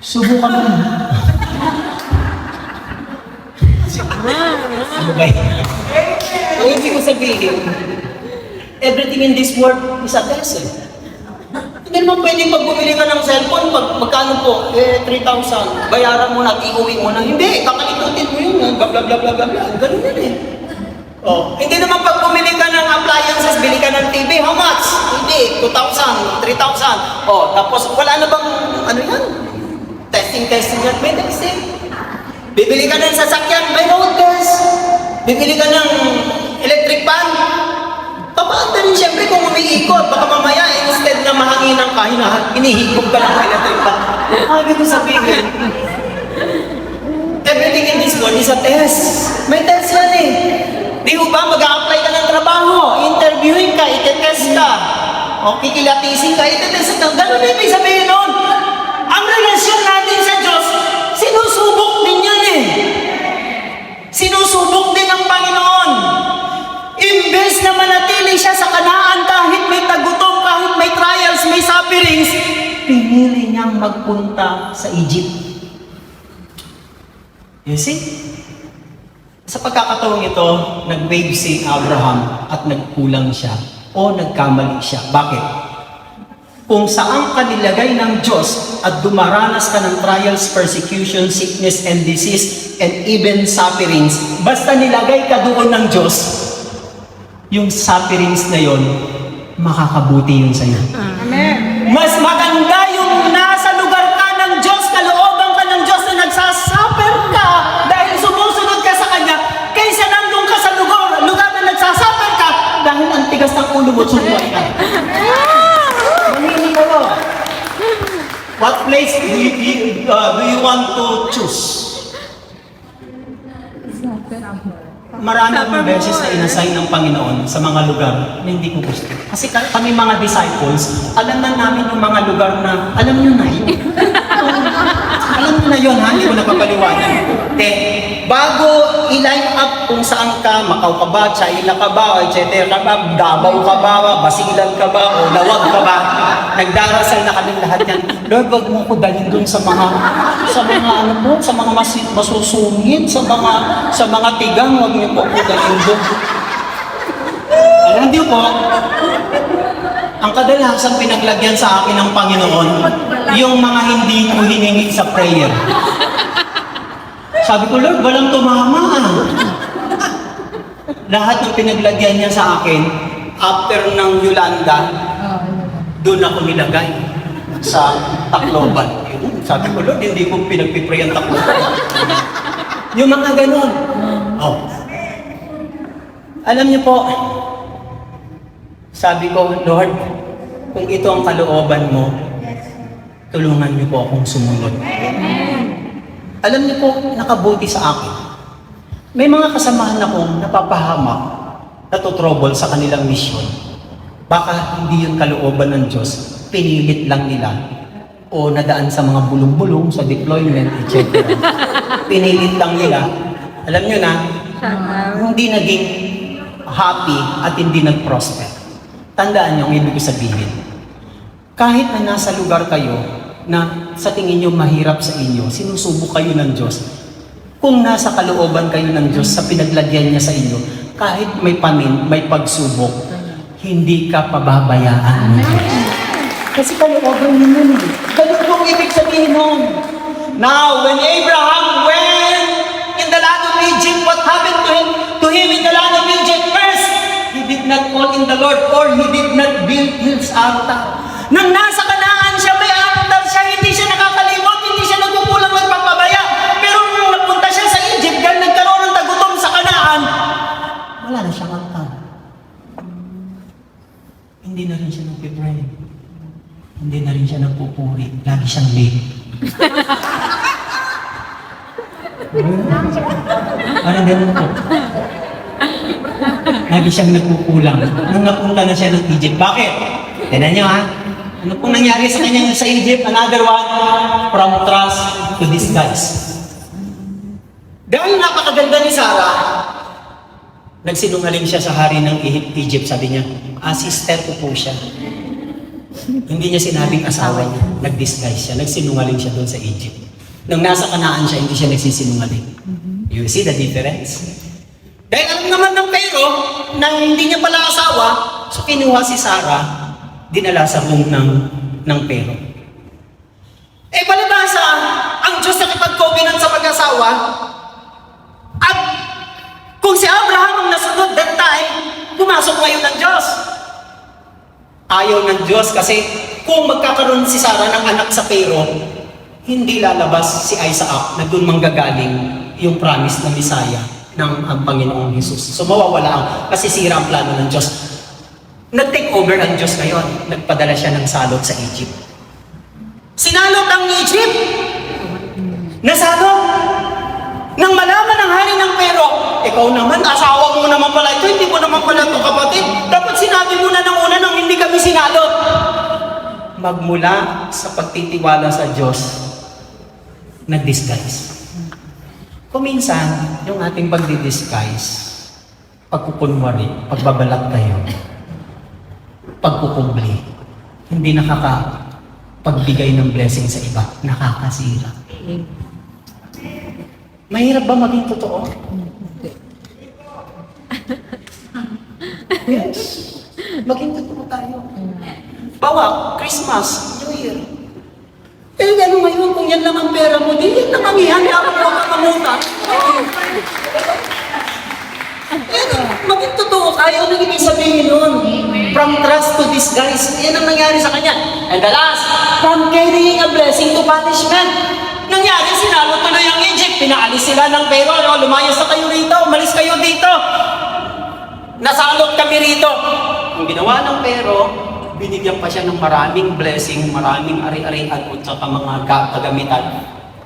Subukan mo. Ano ba yun? Ang ibig ko sabihin, everything in this world is a test. Hindi naman pwedeng pag bumili ka ng cellphone, magkano po? 3,000. Bayaran mo na, iuwi mo na. Hindi, kakalitutin mo yun. Bla bla bla bla bla. Ganun yan eh. Hindi naman pag bumili ka ng appliances, bili ka ng TV, how much? Hindi, 2,000, 3,000. Tapos wala na bang, ano yan? Testing yan. May testing. Bibili ka ng sasakyan, may road test. Bibili ka ng electric fan. Papaanda rin siyempre kung umiikot. Baka mamaya, instead na mahanginan ka, hinihigop ka ng electric fan. Sabi ko sabihin, everything in this world is a test. May test yan eh. Di ba, mag-a-apply ka ng trabaho, interviewin ka, itetest o kikilatisin ka, itetesin ka. Ganun ibig sabihin nun. Ang relasyon natin sa Diyos, sinusubok din yan eh. Sinusubok din ng Panginoon. Imbes na manatili siya sa Kanaan kahit may tagutom, kahit may trials, may sufferings, pinili niyang magpunta sa Egypt. You see? Sa pagkakataong ito, nag-wave si Abraham at nagkulang siya o nagkamali siya. Bakit? Kung saan ka nilagay ng Diyos at dumaranas ka ng trials, persecution, sickness, and disease, and even sufferings, basta nilagay ka doon ng Diyos, yung sufferings na yon, makakabuti yun sa'yo. Amen. Mas maganda yung nasa lugar ka ng Diyos, kalooban ka ng Diyos na nagsasuffer ka dahil sumusunod ka sa Kanya, kaysa nandun ka sa lugar na nagsasuffer ka dahil ang tigas ng ulo mo, sumuot ka. Manili kayo. What place do you want to choose? Marami akong beses na inassign ng Panginoon sa mga lugar na hindi ko gusto. Kasi kami mga disciples, alam na namin yung mga lugar na, alam nyo na yun. Alam nyo na yun, ha? Hindi ko napapaliwanag. Bago i-line up kung saan ka, Macau ka ba, China ka ba, etc. ka ba, Davao ka ba, Basilan ka ba, o Lawag ka ba, nagdarasal na kami lahat yan. Lord, wag mo ko dalhin dun sa mga ano mo, sa mga masusungit, sa mga tigang, wag niyo po ko dalhin dun. Alam niyo po, ang kadalasan pinaglagyan sa akin ng Panginoon, yung mga hindi ko hiningi sa prayer. Sabi ko, Lord, walang tumama. Lahat ng pinaglagyan niya sa akin, after ng Yolanda, doon ako nilagay sa Tacloban. Sabi ko, Lord, hindi ko pinagpipray ang Tacloban. Yung mga ganon. Oh. Alam niyo po, sabi ko, Lord, kung ito ang kalooban mo, tulungan niyo po akong sumunod. Alam niyo po, nakabuti sa akin. May mga kasamahan akong napapahamak, natutrouble sa kanilang misyon. Baka hindi yung kalooban ng Diyos, pinilit lang nila o nadaan sa mga bulong-bulong, sa deployment, etc. Pinilit lang nila. Alam niyo na, hindi naging happy at hindi nag-prosper. Tandaan niyo ang ibig sabihin. Kahit na nasa lugar kayo na sa tingin niyo mahirap sa inyo, sinusubok kayo ng Diyos. Kung nasa kalooban kayo ng Diyos sa pinaglagyan niya sa inyo, kahit may may pagsubok, hindi ka pababayaan ng Diyos. Kasi kalooban niyo nun. Ganun kung ibig sabihin nun. Now, when Abraham went in the land of Egypt, what happened to him in the land of Egypt? First, he did not call in the Lord or he did not build his altar. Nang nasa Kanaan siya, may altar siya, hindi siya nakakalimot, hindi siya nagpupulang magpapabaya. Pero nung napunta siya sa Egypt, dahil nagkaroon ng tagutom sa Kanaan, wala na siyang altar. Hindi na rin siya nagpipray. Hindi na rin siya nagpupuri. Lagi siyang late. Parang ganun po. Lagi siyang nagkukulang. Nung napunta na siya ng Egypt, bakit? Tignan niyo ha. Ano pong nangyari sa kanya sa Egypt? Another one, from trust to disguise. Dahil napakaganda ni Sarah, nagsinungaling siya sa hari ng Egypt. Sabi niya, sister ko po siya. Hindi niya sinabing asawa niya. Nag-disguise siya. Nagsinungaling siya doon sa Egypt. Nung nasa Kanaan siya, hindi siya nagsisinungaling. You see the difference? Dahil alam naman ng Pero na hindi niya pala asawa, so kinuha si Sarah, dinala sa room ng Pero. Palibhasa, ang Diyos nakipag-covenant sa mag-asawa, at kung si Abraham ang nasunod that time, pumasok ngayon ng Diyos. Ayaw ng Diyos kasi kung magkakaroon si Sarah ng anak sa Pero, hindi lalabas si Isaac na doon manggagaling yung promise ng Messiah ng ang Panginoong Jesus. So mawawala ang masisira ang plano ng Diyos. Nag-take over ang Diyos ngayon. Nagpadala siya ng salot sa Egypt. Sinalot ang Egypt. Nasalot. Nang malaman ng hari ng Pero, ikaw naman, asawa mo naman pala ito, hindi mo naman pala ito kapatid. Dapat sinabi mo na ng una nang hindi kami sinalot. magmula sa pagtitiwala sa Diyos, nag-disguise. Kung minsan, yung ating pagdi-disguise, pagkukunwari, pagbabalat kayo, pagkukubli, hindi nakakapagbigay ng blessing sa iba, nakakasira. Mahirap ba maging totoo? Yes. Maging totoo tayo. Bawa, Christmas, New Year. Eh, ano ngayon, kung yan lang ang pera mo, di yan lang ang ihanda mo makamutan. Maging totoo tayo, ano ibig sabihin nun? From trust to disguise. Yan ang nangyari sa kanya. And the last, from carrying a blessing to punishment. Nangyari, sinalo tuloy ang Egypt. Pinaalis sila ng Pharaoh. No? Lumayas na kayo rito. Umalis kayo dito. Nasalot kami rito. Ang ginawa ng Pharaoh, binigyan pa siya ng maraming blessing, maraming ari-arian at saka mga kagamitan.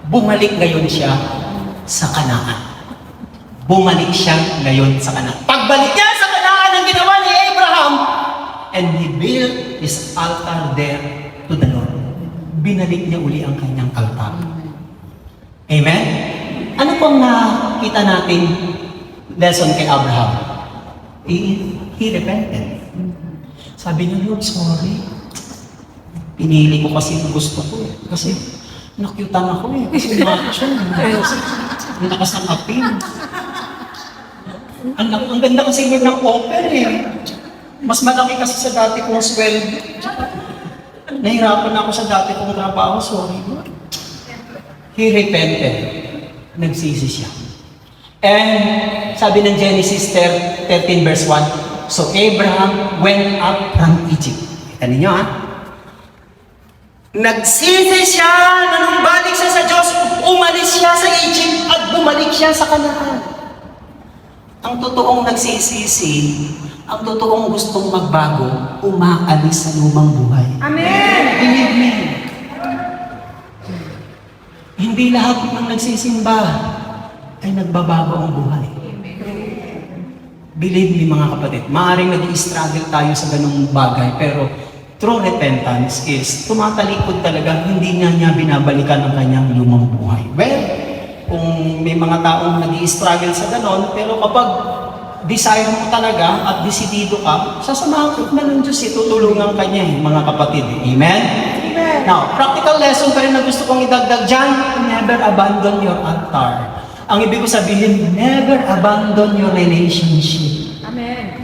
Bumalik ngayon siya sa Kanaan. Bumalik siya ngayon sa Kanaan. Pagbalik niya sa Kanaan, ang ginawa ni Abraham, and he built his altar there to the Lord. Binalik niya uli ang kanyang altar. Amen? Ano pong nakita natin lesson kay Abraham? He repented. Sabi niya, Lord, sorry. Pinili ko kasi yung gusto ko eh. Kasi nakyutan ako eh. Kasi macho. Ang lakas ng apin. Ang ganda kasi ng offer eh. Mas malaki kasi sa dati kong sweldo. Nahirapan ako sa dati kong trabaho. Sorry, Lord. He repented. Nagsisi siya. And sabi ng Genesis 13 verse 1, so Abraham went up from Egypt. Kita ninyo ha? Nagsisi siya, nanumbalik siya sa Diyos, umalis siya sa Egypt at bumalik siya sa Kanaan. Ang totoong nagsisisi, ang totoong gustong magbago, umaalis sa lumang buhay. Amen. Believe me. Hindi lahat ng nagsisimba ay nagbabago ang buhay. Believe me mga kapatid, maaaring nag-i-struggle tayo sa ganung bagay, pero true repentance is tumatalikod talaga, hindi niya binabalikan ang kanyang lumang buhay. Well, kung may mga taong nag-i-struggle sa ganon, pero kapag desire mo talaga at desidido ka, sasamahan ka na ng Diyos, tutulungan ka niya mga kapatid. Amen? Amen. Now, practical lesson pa rin na gusto kong idagdag dyan, never abandon your altar. Ang ibig ko sabihin, never abandon your relationship. Amen.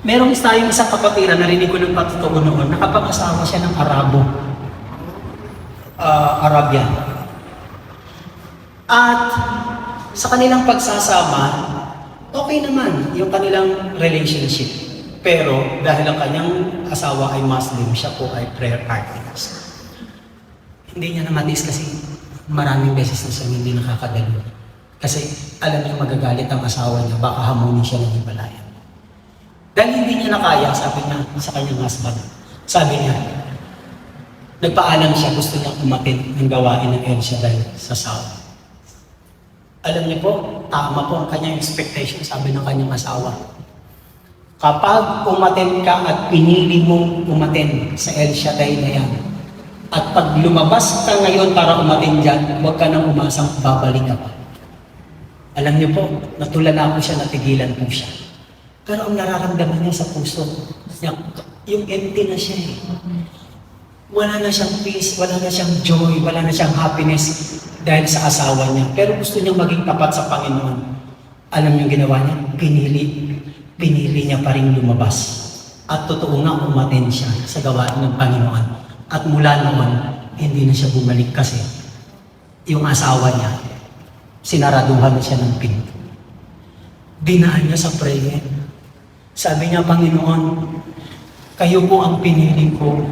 Merong tayong isang kapatiran, narinig ko ng patutuo noon, nakapag-asawa siya ng Arabian. At sa kanilang pagsasama, okay naman yung kanilang relationship. Pero dahil ang kanyang asawa ay Muslim, siya po ay prayer partners. Hindi niya namatis kasi maraming beses na siya hindi nakakadalo. Kasi alam niya magagalit ang asawa niya, baka hamunin siya ng himalayan. Dahil hindi niya nakaya, sabi niya sa kanyang husband, sabi niya, nagpaalam siya, gusto niya umatin ng gawain ng El Shaddai sa Saudi. Alam niyo po, tama po ang kanyang expectation, sabi ng kanyang asawa. Kapag umaten ka at pinili mong umaten sa El Shaddai na yan, at pag lumabas ka ngayon para umaten dyan, huwag ka nang umasang babalik ka pa. Alam niyo po, natulala po siya, natigilan po siya. Pero ang nararamdaman niya sa puso, yung empty na siya eh. Wala na siyang peace, wala na siyang joy, wala na siyang happiness dahil sa asawa niya. Pero gusto niyang maging tapat sa Panginoon. Alam niyo ginawa niya? Pinili niya pa rin lumabas. At totoo nga, umaten siya sa gawain ng Panginoon. At mula noon, hindi na siya bumalik kasi yung asawa niya, sinaraduhan na siya ng pinto. Dinaan niya sa prayer. Sabi niya, Panginoon, kayo po ang pinili ko.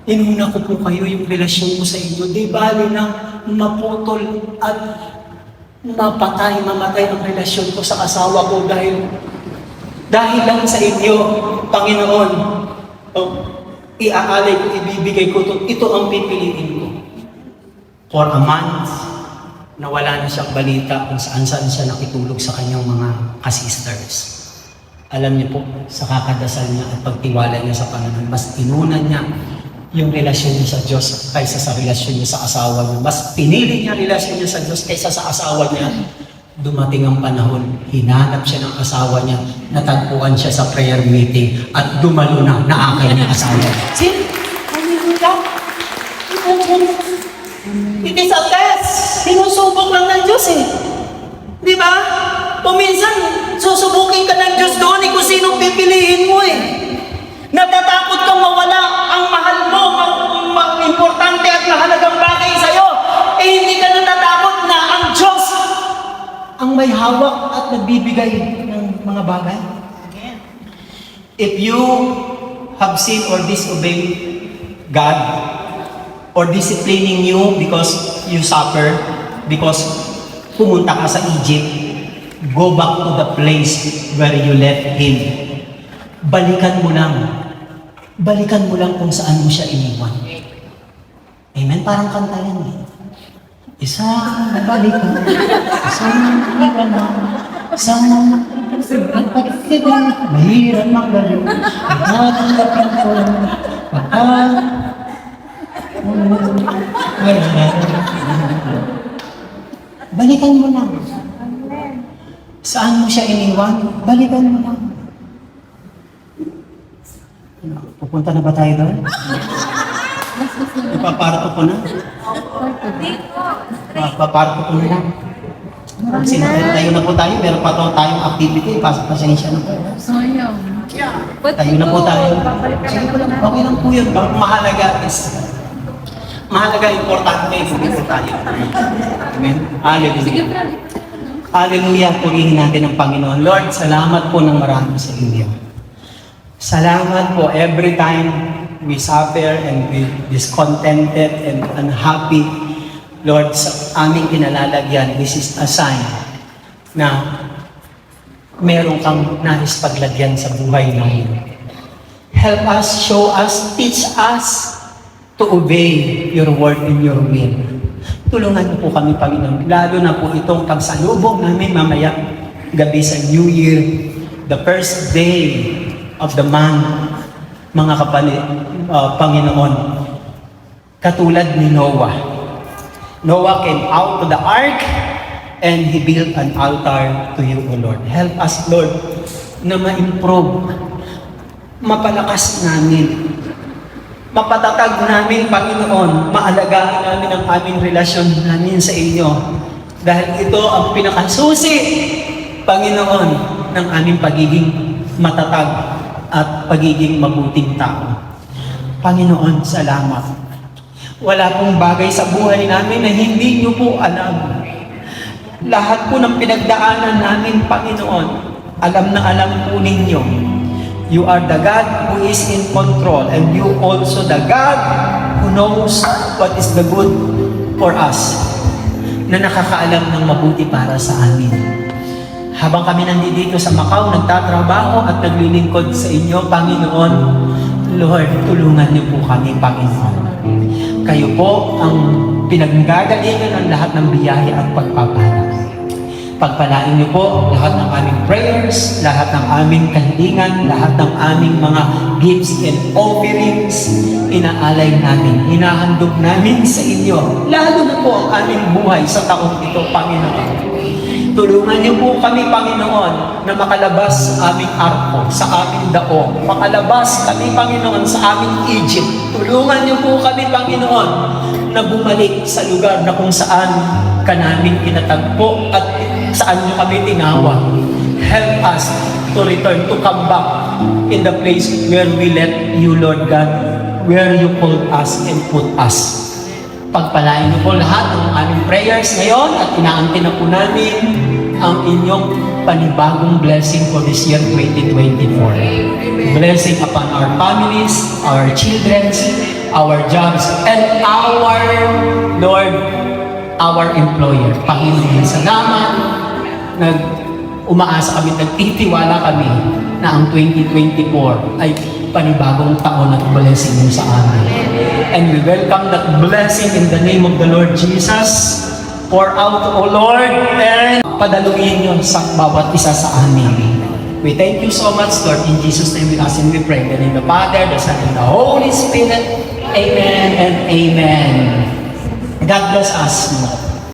Inuna ko po kayo yung relasyon ko sa inyo. Di bali na maputol at mamatay ang relasyon ko sa asawa ko dahil lang sa inyo, Panginoon. Iaalay ko, ibibigay ko ito. Ito ang pipiliin ko. For a month, nawala na siyang balita kung saan-saan siya nakitulog sa kanyang mga kasisters. Alam niyo po, sa kakadasal niya at pagtiwala niya sa Panginoon, mas inuna niya yung relasyon niya sa Diyos kaysa sa relasyon niya sa asawa niya. Mas pinili niya relasyon niya sa Diyos kaysa sa asawa niya. Dumating ang panahon, hinanap siya ng asawa niya, natagpuan siya sa prayer meeting, at dumalo na, naakay niya asawa. See? Hallelujah! It is a test. Sinusubok lang ng Diyos eh. Di ba? Kuminsan, susubukin ka ng Diyos doon kung sino pipiliin mo eh. Natatakot kang mawala ang mahal mo, importante at mahalagang bagay sa'yo. Eh hindi ka natatakot na ang Diyos ang may hawak at nagbibigay ng mga bagay. If you have sinned or disobeyed God, or disciplining you because you suffer, because pumunta ka sa Egypt, go back to the place where you left Him. Balikan mo lang. Balikan mo lang kung saan mo siya iniwan. Amen? Parang kanta yan eh. Isang nabalikan, isang iwanan, isang pagkakibig, mahirap magdalo, magkakapin ko, balikan mo lang. Saan mo siya iniwan? Balikan mo lang. Pupunta na ba tayo doon? Ipaparto ko na. Paparto ko na lang. Tayo na po tayo. Meron pa tayong activity. Pasensya na po. Sayang. Tayo na po tayo. Sige po lang. Okay lang po yun. Mahalaga is importante. Hindi po tayo. Amen. Hallelujah. Hallelujah. Purihin natin ang Panginoon. Lord, salamat po ng marami sa inyo. Salamat po every time we suffer and we discontented and unhappy. Lord, sa aming kinalalagyan, this is a sign na meron kang nais paglagyan sa buhay namin. Help us, show us, teach us to obey your word and your will. Tulungan niyo po kami, Panginoon, lalo na po itong pagsalubong namin mamaya gabi sa New Year, the first day of the month, mga Panginoon, katulad ni Noah. Noah came out to the ark and he built an altar to you, O Lord. Help us, Lord, na ma-improve, mapalakas namin, mapatatag namin, Panginoon, maalagaan namin ang aming relasyon namin sa inyo. Dahil ito ang pinakasusi, Panginoon, ng aming pagiging matatag at pagiging mabuting tao. Panginoon, salamat. Wala pong bagay sa buhay namin na hindi niyo po alam. Lahat po ng pinagdaanan namin, Panginoon, alam na alam po ninyo. You are the God who is in control, and you also the God who knows what is the good for us, na nakakaalam ng mabuti para sa amin. Habang kami nandito sa Macau, nagtatrabaho at naglilingkod sa inyo, Panginoon, Lord, tulungan niyo po kami, Panginoon. Kayo po ang pinaggagalingan ng lahat ng biyahe at pagpapala. Pagpalain niyo po lahat ng aming prayers, lahat ng aming kahilingan, lahat ng aming mga gifts and offerings, inaalay namin, hinahandog namin sa inyo, lalo na po ang aming buhay sa taong ito, Panginoon. Tulungan niyo po kami, Panginoon, na makalabas sa aming arko, sa aming daong. Makalabas kami, Panginoon, sa aming Egypt. Tulungan niyo po kami, Panginoon, na bumalik sa lugar na kung saan ka namin kinatagpo at saan niyo kami tinawag. Help us to return, to come back in the place where we let you, Lord God, where you called us and put us. Pagpalain niyo po lahat ng aming prayers ngayon at inaantin na po namin ang inyong panibagong blessing for this year 2024. Blessing upon our families, our children, our jobs, and our, Lord, our employer. Panginoon, salamat. Umaasa kami, nagtitiwala kami na ang 2024 ay panibagong taon at blessing mo sa amin. And we welcome that blessing in the name of the Lord Jesus. Pour out, O Lord, and padaluin yun sa bawat isa sa amin. We thank you so much, Lord. In Jesus' name we ask and we pray. In the name of the Father, the Son, and the Holy Spirit. Amen and amen. God bless us, mga kapatid.